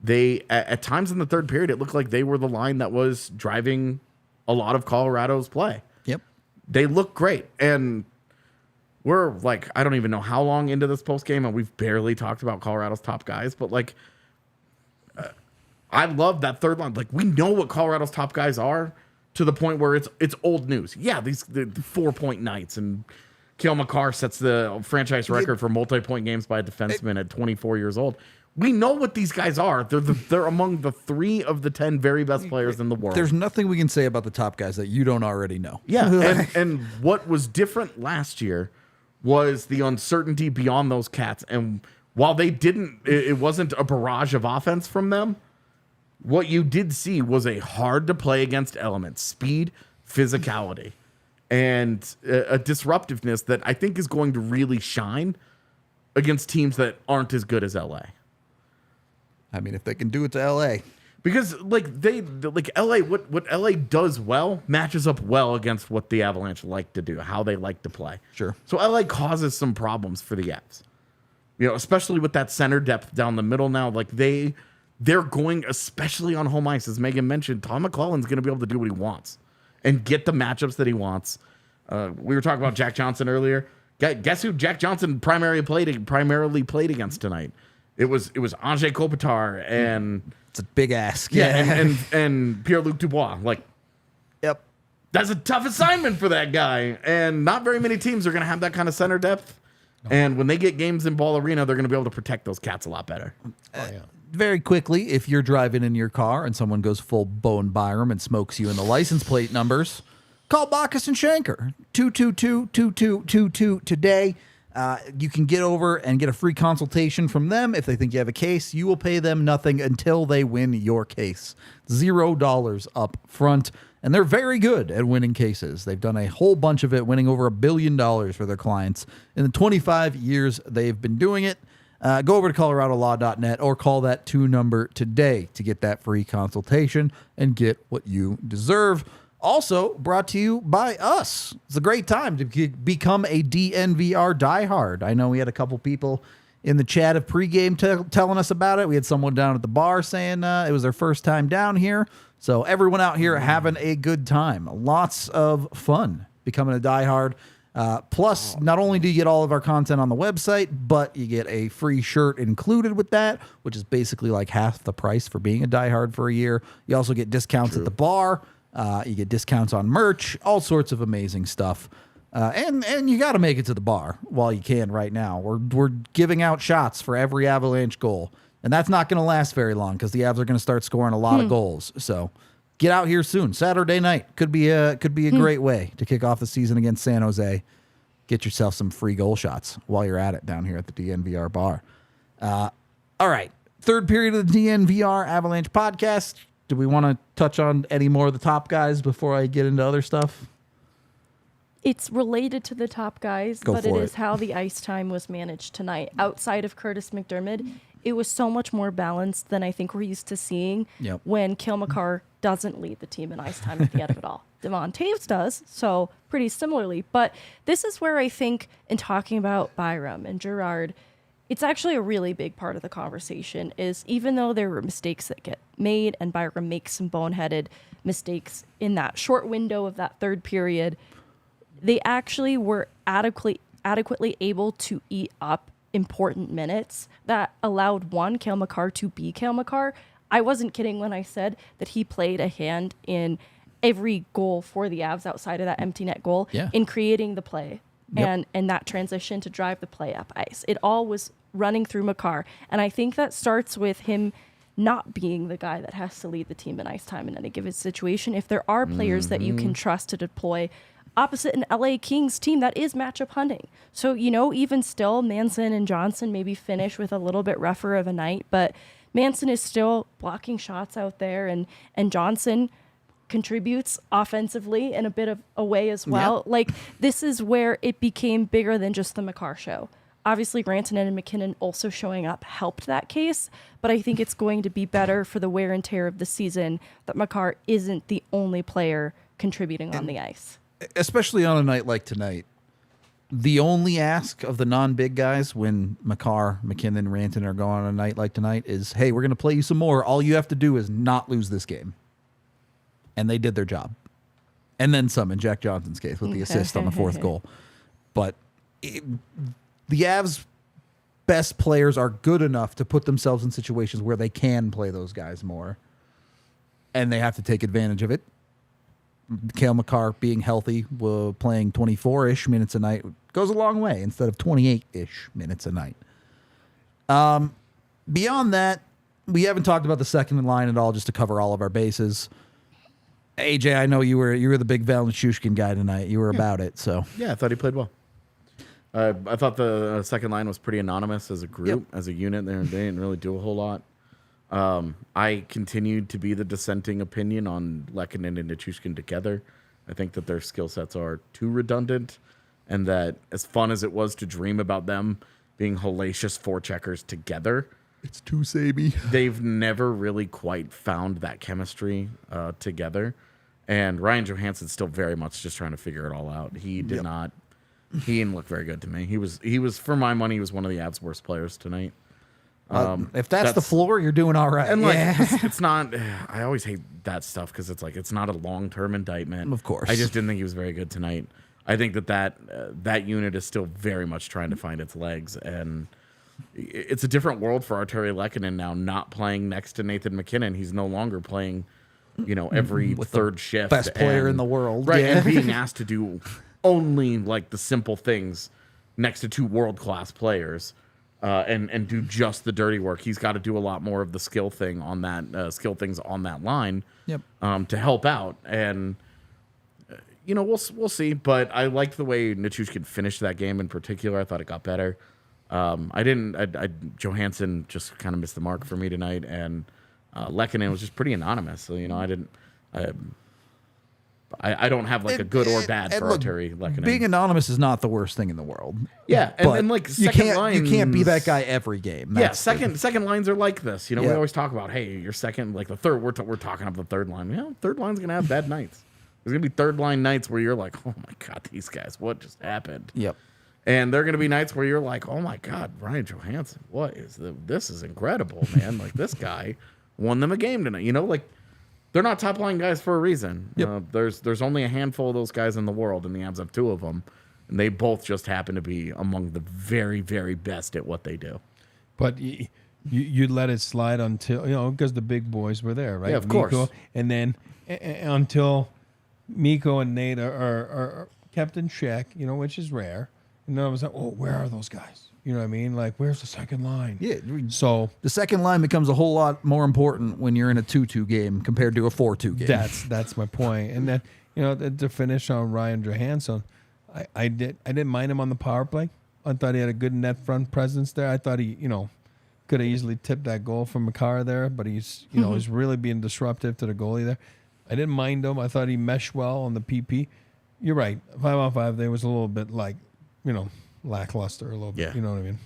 They at times in the third period, it looked like they were the line that was driving a lot of Colorado's play. Yep. They look great, and we're like, I don't even know how long into this post game, and we've barely talked about Colorado's top guys, but like, I love that third line. Like, we know what Colorado's top guys are to the point where it's old news. Yeah, the 4-point nights, and Cale Makar sets the franchise record for multi-point games by a defenseman at 24 years old. We know what these guys are. They're among the 3 of the 10 very best players in the world. There's nothing we can say about the top guys that you don't already know. Yeah, and what was different last year was the uncertainty beyond those cats. And while they didn't, it wasn't a barrage of offense from them. What you did see was a hard to play against element, speed, physicality, and a disruptiveness that I think is going to really shine against teams that aren't as good as LA. I mean, if they can do it to LA. Because like LA, what LA does well matches up well against what the Avalanche like to do, how they like to play. Sure. So LA causes some problems for the Avs. You know, especially with that center depth down the middle now. Like they're going, especially on home ice, as Megan mentioned, Tom McClellan's going to be able to do what he wants and get the matchups that he wants. We were talking about Jack Johnson earlier. Guess who Jack Johnson primarily played against tonight? It was Anze Kopitar and It's a big ask. and Pierre-Luc Dubois. Like, Yep. that's a tough assignment for that guy. And not very many teams are going to have that kind of center depth. No. And when they get games in Ball Arena, they're going to be able to protect those cats a lot better. Very quickly, if you're driving in your car and someone goes full Bowen Byram and smokes you in the license plate numbers, call Bacchus and Shanker. 222-2222 today. You can get over and get a free consultation from them. If they think you have a case, you will pay them nothing until they win your case. $0 up front. And they're very good at winning cases. They've done a whole bunch of it, winning over $1 billion for their clients in the 25 years they've been doing it. Go over to coloradolaw.net or call that 2 number today to get that free consultation and get what you deserve. Also brought to you by us. It's a great time to become a DNVR diehard. I know we had a couple people in the chat of pregame telling us about it. We had someone down at the bar saying it was their first time down here. So everyone out here having a good time. Lots of fun becoming a diehard. Plus, not only do you get all of our content on the website, but you get a free shirt included with that, which is basically like half the price for being a diehard for a year. You also get discounts at the bar. You get discounts on merch, all sorts of amazing stuff. And you got to make it to the bar while you can right now. We're giving out shots for every Avalanche goal. And that's not going to last very long because the Avs are going to start scoring a lot of goals. So get out here soon. Saturday night could be a great way to kick off the season against San Jose. Get yourself some free goal shots while you're at it down here at the DNVR bar. All right. Third period of the DNVR Avalanche podcast. Do we want to touch on any more of the top guys before I get into other stuff? It's related to the top guys, but it is how the ice time was managed tonight. Outside of Curtis McDermott, it was so much more balanced than I think we're used to seeing when Cale Makar doesn't lead the team in ice time at the end of it all. Devon Taves does, so pretty similarly. But this is where I think, in talking about Byram and Gerard, it's actually a really big part of the conversation is even though there were mistakes that get made and Byram makes some boneheaded mistakes in that short window of that third period, they actually were adequately able to eat up important minutes that allowed Cale Makar to be Cale Makar. I wasn't kidding when I said that he played a hand in every goal for the Avs outside of that empty net goal in creating the play and that transition to drive the play up ice. It all was running through Makar. And I think that starts with him not being the guy that has to lead the team in ice time in any given situation. If there are players that you can trust to deploy opposite an LA Kings team that is matchup hunting. So, even still, Manson and Johnson maybe finish with a little bit rougher of a night, but Manson is still blocking shots out there, and Johnson contributes offensively in a bit of a way as well. Yep. Like, this is where it became bigger than just the Makar show. Obviously, Rantanen and MacKinnon also showing up helped that case, but I think it's going to be better for the wear and tear of the season that Makar isn't the only player contributing on the ice. Especially on a night like tonight, the only ask of the non-big guys when Makar, MacKinnon, Rantanen are going on a night like tonight is, hey, we're going to play you some more. All you have to do is not lose this game. And they did their job. And then some in Jack Johnson's case with the assist on the fourth goal. But the Avs' best players are good enough to put themselves in situations where they can play those guys more. And they have to take advantage of it. Cale Makar being healthy, playing 24-ish minutes a night goes a long way instead of 28-ish minutes a night. Beyond that, we haven't talked about the second in line at all, just to cover all of our bases. AJ, I know you were the big Valenchushkin guy tonight. You were about it, so yeah, I thought he played well. I thought the second line was pretty anonymous as a group, as a unit. They didn't really do a whole lot. I continued to be the dissenting opinion on Lehkonen and Nichushkin together. I think that their skill sets are too redundant, and that as fun as it was to dream about them being hellacious forecheckers together, it's too samey. They've never really quite found that chemistry together. And Ryan Johansson's still very much just trying to figure it all out. He did not. He didn't look very good to me. He was for my money, he was one of the Avs' worst players tonight. If that's the floor, you're doing all right. And it's not. I always hate that stuff because it's not a long-term indictment. Of course, I just didn't think he was very good tonight. I think that unit is still very much trying to find its legs, and it's a different world for Arturi Lehkonen now. Not playing next to Nathan MacKinnon, he's no longer playing, every third shift. Best player in the world, right? And being asked to do only the simple things next to two world-class players. And do just the dirty work. He's got to do a lot more of the skill things on that line to help out. And we'll see. But I liked the way Nichushkin finished that game in particular. I thought it got better. Johansson just kind of missed the mark for me tonight, and Lehkonen was just pretty anonymous. So I don't have like a good or bad for Arturi Lehkonen. Being anonymous is not the worst thing in the world. Yeah, and like you second lines, you can't be that guy every game. Yeah, second lines are like this. We always talk about, hey, your second, like the third. We're talking about the third line. Third line's gonna have bad nights. There's gonna be third line nights where you're like, oh my god, these guys, what just happened? Yep. And there are gonna be nights where you're like, oh my god, Ryan Johansson, this is incredible, man. Like this guy won them a game tonight. Like. They're not top line guys for a reason. Yep. There's only a handful of those guys in the world, and the Avs have two of them, and they both just happen to be among the very, very best at what they do. But you let it slide until because the big boys were there, right? Yeah, of course. And then until Mikko and Nate are kept in check, which is rare. And then I was like, oh, where are those guys? You know what I mean? Like, where's the second line? Yeah. So the second line becomes a whole lot more important when you're in a 2-2 game compared to a 4-2 game. That's my point. And then to finish on Ryan Johansson, I didn't mind him on the power play. I thought he had a good net front presence there. I thought he could have easily tipped that goal from Makar there, but he's he's really being disruptive to the goalie there. I didn't mind him. I thought he meshed well on the PP. You're right. 5-on-5, there was a little bit like lackluster a little bit. You know what I mean?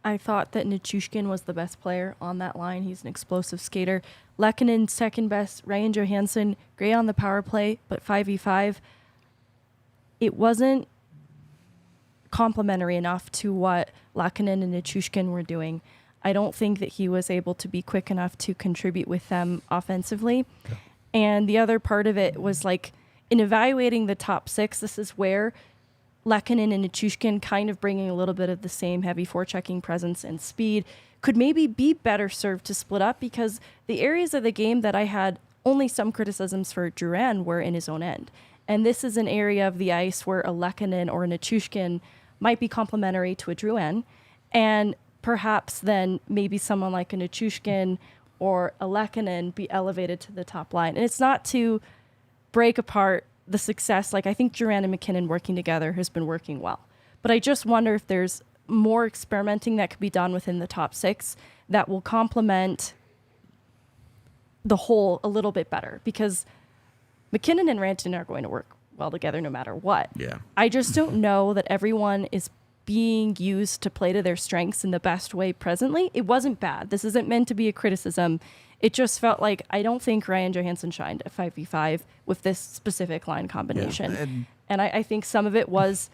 I thought that Nichushkin was the best player on that line. He's an explosive skater. Lehkonen, second best. Ryan Johansson, great on the power play, but 5v5. It wasn't complimentary enough to what Lehkonen and Nichushkin were doing. I don't think that he was able to be quick enough to contribute with them offensively. Yeah. And the other part of it was like in evaluating the top six, this is where Lehkonen and Nichushkin kind of bringing a little bit of the same heavy forechecking presence and speed could maybe be better served to split up, because the areas of the game that I had only some criticisms for Duran were in his own end. And this is an area of the ice where a Lehkonen or a Nichushkin might be complementary to a Drouin, and perhaps then maybe someone like a Nichushkin or a Lehkonen be elevated to the top line. And it's not to break apart the success. Like, I think Duran and MacKinnon working together has been working well. But I just wonder if there's more experimenting that could be done within the top six that will complement the whole a little bit better, because MacKinnon and Rantanen are going to work well together no matter what. Yeah. I just don't know that everyone is being used to play to their strengths in the best way presently. It wasn't bad. This isn't meant to be a criticism. It just felt like I don't think Ryan Johansson shined at 5v5 with this specific line combination. Yeah. And I think some of it was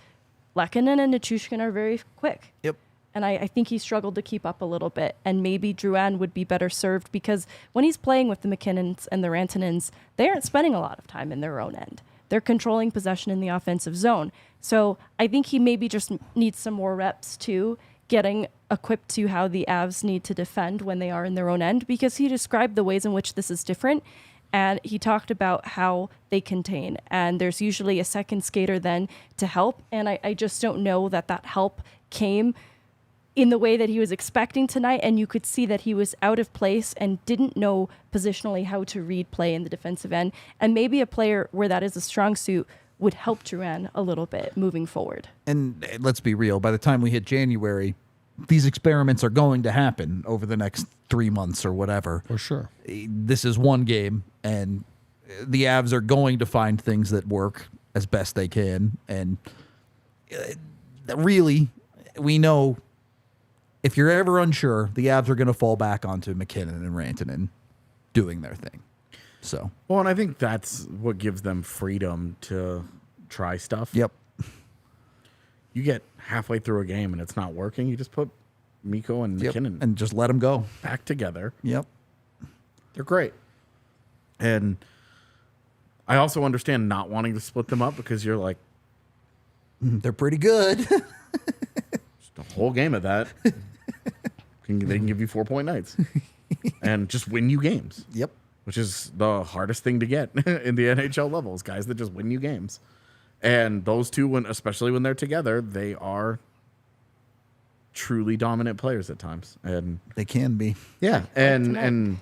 Lehkonen and Nichushkin are very quick. Yep. And I think he struggled to keep up a little bit. And maybe Drouin would be better served, because when he's playing with the MacKinnons and the Rantanens, they aren't spending a lot of time in their own end. They're controlling possession in the offensive zone. So I think he maybe just needs some more reps too, getting equipped to how the Avs need to defend when they are in their own end, because he described the ways in which this is different. And he talked about how they contain. And there's usually a second skater then to help. And I just don't know that help came in the way that he was expecting tonight. And you could see that he was out of place and didn't know positionally how to read play in the defensive end. And maybe a player where that is a strong suit would help Drouin a little bit moving forward. And let's be real, by the time we hit January, these experiments are going to happen over the next 3 months or whatever. For sure. This is one game, and the Avs are going to find things that work as best they can. And really, we know if you're ever unsure, the Avs are going to fall back onto MacKinnon and Rantanen doing their thing. So, well, and I think that's what gives them freedom to try stuff. Yep. You get halfway through a game and it's not working, you just put Mikko and MacKinnon and just let them go back together. Yep. They're great. And I also understand not wanting to split them up, because you're like, they're pretty good. Just a whole game of that. They can give you 4-point nights and just win you games. Yep. Which is the hardest thing to get in the NHL levels, guys that just win you games. And those two, especially when they're together, they are truly dominant players at times. And they can be. Yeah. And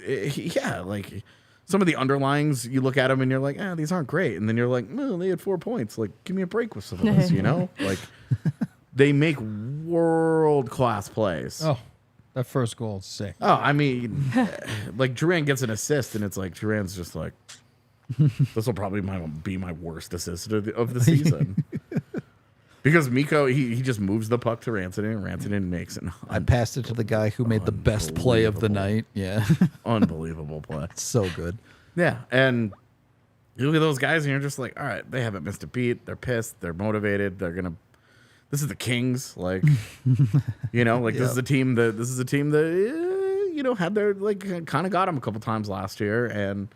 yeah, like some of the underlyings, you look at them and you're like, these aren't great. And then you're like, no, they had 4 points. Like, give me a break with some of this, you know? Like, they make world-class plays. Oh, that first goal is sick. Oh, I mean, like, Duran gets an assist, and it's like, Duran's just like, this will probably be my worst assist of the season. Because Mikko, he just moves the puck to Rantanen, and Rantanen makes it. I passed it to the guy who made the best play of the night. Yeah. Unbelievable play. So good. Yeah, and you look at those guys, and you're just like, all right, they haven't missed a beat. They're pissed. They're motivated. They're gonna. This is the Kings, like, you know, like this is a team that you know, had their like kind of got them a couple times last year, and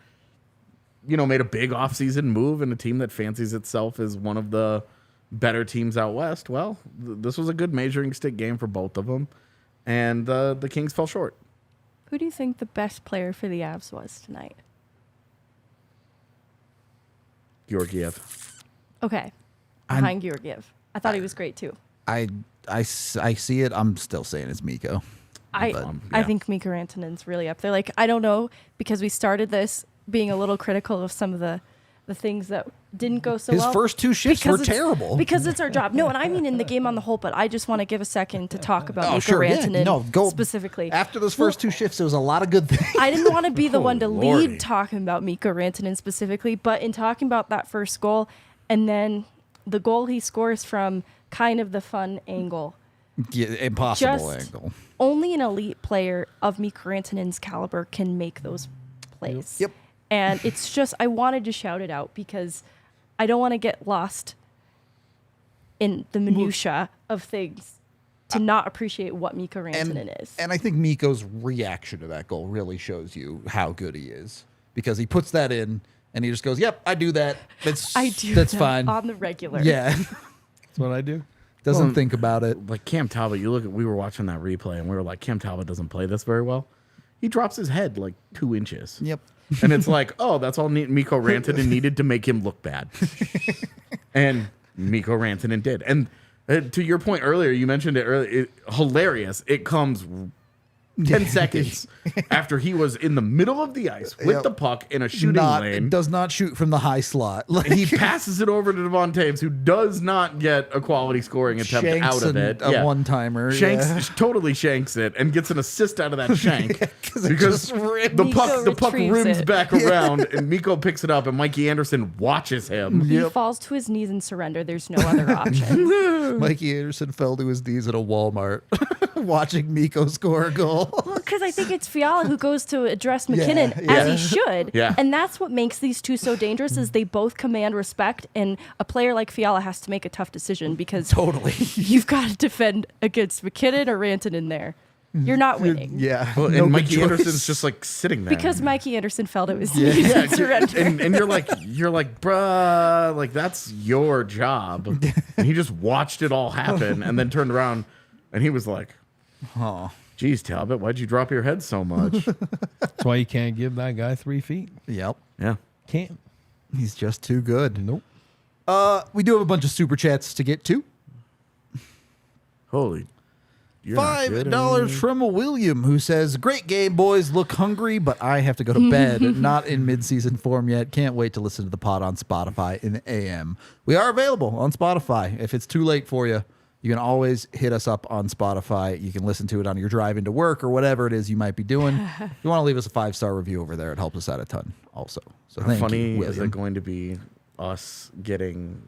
you know, made a big offseason move, and a team that fancies itself as one of the better teams out west. Well, this was a good measuring stick game for both of them, and the Kings fell short. Who do you think the best player for the Avs was tonight? Georgiev. Okay. Behind Georgiev. I thought he was great too. I see it. I'm still saying it's Mikko. I think Mikko Rantanen's really up there. Like, I don't know, because we started this being a little critical of some of the things that didn't go so His well. first 2 shifts were terrible. Because it's our job. No, and I mean in the game on the whole, but I just want to give a second to talk about Mikko sure, Rantanen specifically. After those first 2 shifts, there was a lot of good things. I didn't want to be the one to Lordy. lead talking about Mikko Rantanen specifically, but in talking about that first goal and then the goal he scores from kind of the fun angle. Yeah, impossible Just angle. Only an elite player of Mikko Rantanen's caliber can make those plays. Yep. And it's just, I wanted to shout it out because I don't want to get lost in the minutia of things to not appreciate what Mikko Rantanen is. And I think Mikko's reaction to that goal really shows you how good he is, because he puts that in and he just goes, "Yep, I do that. That's that fine on the regular." Yeah." That's what I do. Doesn't think about it. Like Cam Talbot, we were watching that replay, and we were like, Cam Talbot doesn't play this very well. He drops his head like 2 inches. Yep. And it's like, oh, that's all Mikko Rantanen needed to make him look bad. And Mikko Rantanen did. And to your point earlier, you mentioned it earlier, hilarious. It comes 10 seconds after he was in the middle of the ice with the puck in a shooting lane. Does not shoot from the high slot. Like, He passes it over to Devon Taves, who does not get a quality scoring attempt out of it. A one-timer. Totally shanks it and gets an assist out of that shank because the puck retrieves rims it. back around and Mikko picks it up and Mikey Anderson watches him. He falls to his knees and surrender. There's no other option. Mikey Anderson fell to his knees at a Walmart watching Mikko score a goal. Because I think it's Fiala who goes to address MacKinnon as he should. Yeah. And that's what makes these two so dangerous is they both command respect, and a player like Fiala has to make a tough decision because Totally. you've got to defend against MacKinnon or Rantanen there. You're not winning. Yeah. Well, no and good Mikey choice. Anderson's just like sitting there. Because Mikey Anderson fell to his knees and surrendered. and you're like, bruh, like that's your job. And he just watched it all happen and then turned around and he was like, Oh. geez, Talbot, why'd you drop your head so much? That's why you can't give that guy 3 feet. Yep. Yeah. Can't. He's just too good. Nope. We do have a bunch of super chats to get to. Holy. You're not kidding. $5 from a William, who says, "Great game, boys. Look hungry, but I have to go to bed. Not in mid-season form yet. Can't wait to listen to the pod on Spotify in the AM. We are available on Spotify. If it's too late for you, you can always hit us up on Spotify. You can listen to it on your drive into work or whatever it is you might be doing. If you want to leave us a 5-star review over there, it helps us out a ton also. So How thank funny you, is William. it going to be us getting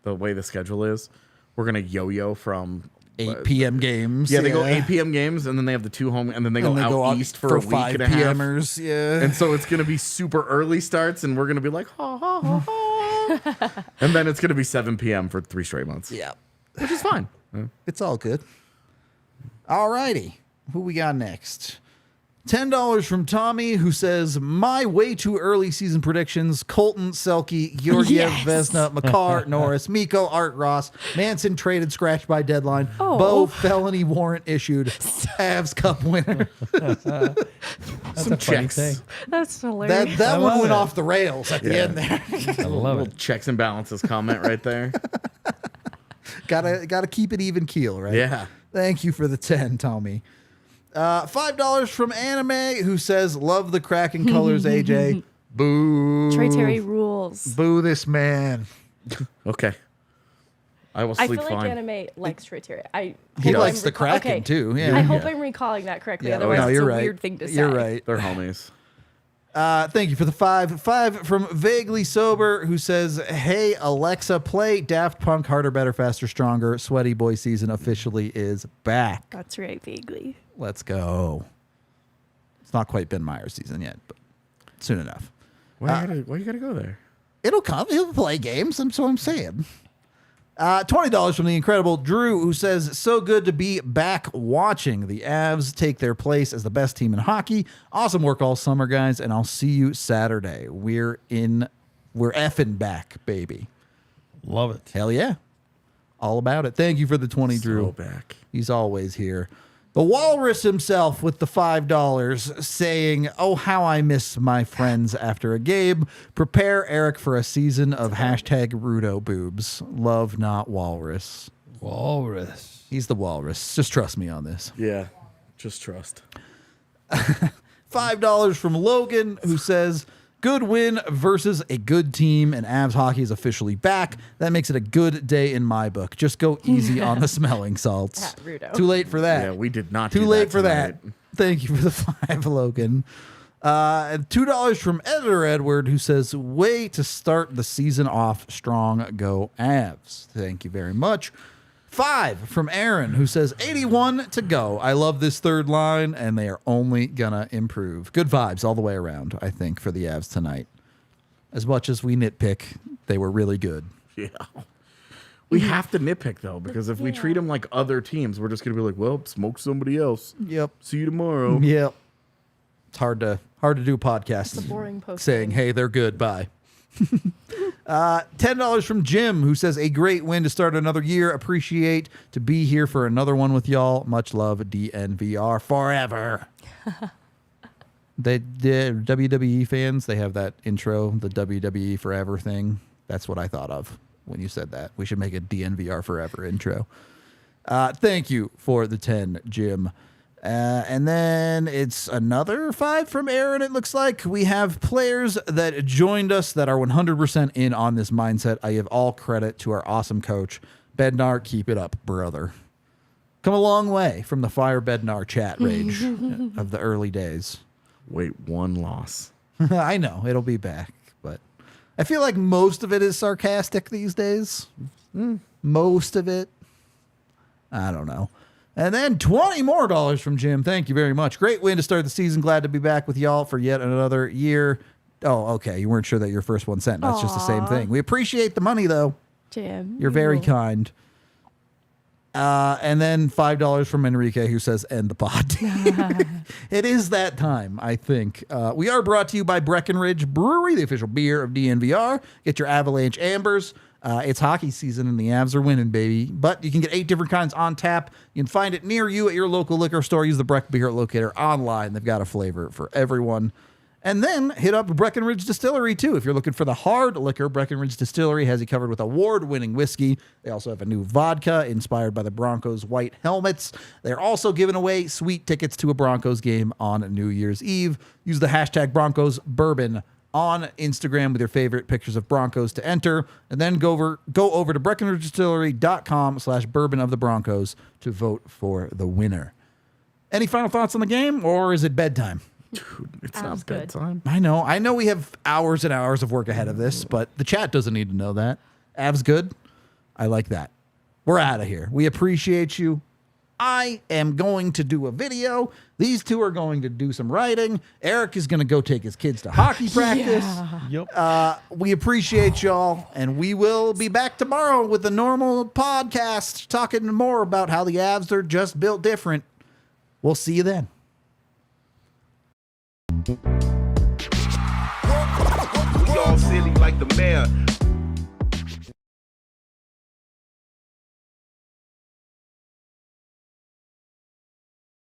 the way the schedule is? We're going to yo-yo from 8 p.m. games. Yeah, they go 8 p.m. games, and then they have the 2 home, and then they go out east for a week 5 and a half. p.m.ers. Yeah. And so it's going to be super early starts, and we're going to be like, ha, ha, ha, ha. And then it's going to be 7 p.m. for 3 straight months. Yeah. Which is fine. It's all good. All righty. Who we got next? $10 from Tommy, who says, "My way too early season predictions: Colton, Selke, Georgiev, Yes. Vesna, Makar, Norris, Mikko, Art Ross, Manson traded, scratched by deadline, Oh. Bo felony warrant issued, Avs Cup winner." That's Some a funny checks. thing. That's hilarious. That I one love went it. off the rails at the Yeah. end there. I love Little it. checks and balances comment right there. gotta keep it even keel, right? Yeah. Thank you for the 10, $5 from Anime, who says, "Love the cracking colors, AJ. Boo. Troy Terry rules. Boo this man. Okay. I will I sleep feel like fine. Anime likes Troy Terry. He hope likes I'm the Kraken okay. too. Yeah. I hope I'm recalling that correctly. Otherwise, no, it's you're a right. weird thing to say. You're right. They're homies. Thank you for the 5. 5 from Vaguely Sober, who says, "Hey Alexa, play Daft Punk Harder, Better, Faster, Stronger. Sweaty Boy season officially is back." That's right, vaguely. Let's go. It's not quite Ben Meyer's season yet, but soon enough. Why you gotta go there? It'll come. He'll play games. That's what I'm saying. $20 from the incredible Drew, who says, "So good to be back watching the Avs take their place as the best team in hockey. Awesome work all summer, guys, and I'll see you Saturday. We're effing back, baby." Love it. Hell yeah. All about it. Thank you for the 20, Drew. So back. He's always here. The Walrus himself with the $5 saying, "Oh, how I miss my friends after a game. Prepare Eric for a season of hashtag Rudo boobs. Love, not Walrus." Walrus. He's the Walrus. Just trust me on this. Yeah. Just trust. $5 from Logan, who says, "Good win versus a good team, and Avs hockey is officially back. That makes it a good day in my book. Just go easy on the smelling salts." Rudo. Too late for that. Yeah, we did not Too do late that for that. tonight. Thank you for the 5, Logan. And $2 from Editor Edward, who says, "Way to start the season off strong. Go Avs." Thank you very much. 5 from Aaron, who says, 81 to go. I love this third line, and they are only gonna improve. Good vibes all the way around, I think, for the Avs tonight. As much as we nitpick, they were really good. Yeah. We have to nitpick, though, because if we treat them like other teams, we're just going to be like, well, smoke somebody else. Yep. See you tomorrow. Yep. It's hard to do podcasts It's a boring post. saying, "Hey, they're good. Bye." $10 from Jim, who says, "A great win to start another year. Appreciate to be here for another one with y'all. Much love, DNVR forever." The WWE fans, they have that intro, the WWE forever thing. That's what I thought of when you said that. We should make a DNVR forever intro. Thank you for the 10, Jim. And then it's another 5 from Aaron, it looks like. We have players that joined us that are 100% in on this mindset. I give all credit to our awesome coach. Bednar, keep it up, brother. Come a long way from the Fire Bednar chat rage of the early days. Wait, one loss. I know, it'll be back, but I feel like most of it is sarcastic these days. Most of it. I don't know. And then $20 more from Jim. Thank you very much. Great win to start the season. Glad to be back with y'all for yet another year. Oh, okay. You weren't sure that your first one sent. That's just the same thing. We appreciate the money, though. Jim. You're very kind. And then $5 from Enrique, who says, "End the pod." It is that time, I think. We are brought to you by Breckenridge Brewery, the official beer of DNVR. Get your Avalanche Ambers. It's hockey season and the Avs are winning, baby. But you can get 8 different kinds on tap. You can find it near you at your local liquor store. Use the Breck Beer Locator online. They've got a flavor for everyone. And then hit up Breckenridge Distillery, too. If you're looking for the hard liquor, Breckenridge Distillery has you covered with award-winning whiskey. They also have a new vodka inspired by the Broncos' white helmets. They're also giving away sweet tickets to a Broncos game on New Year's Eve. Use the hashtag BroncosBourbon on Instagram with your favorite pictures of Broncos to enter. And then go over to BreckenridgeDistillery.com/bourbon of the Broncos to vote for the winner. Any final thoughts on the game, or is it bedtime? Dude, it's Sounds not good. bedtime. I know we have hours and hours of work ahead of this, but the chat doesn't need to know that. Avs good. I like that. We're out of here. We appreciate you. I am going to do a video. These two are going to do some writing. Eric is going to go take his kids to hockey practice. Yep. We appreciate y'all, and we will be back tomorrow with a normal podcast talking more about how the Avs are just built different. We'll see you then. We all silly like the mayor.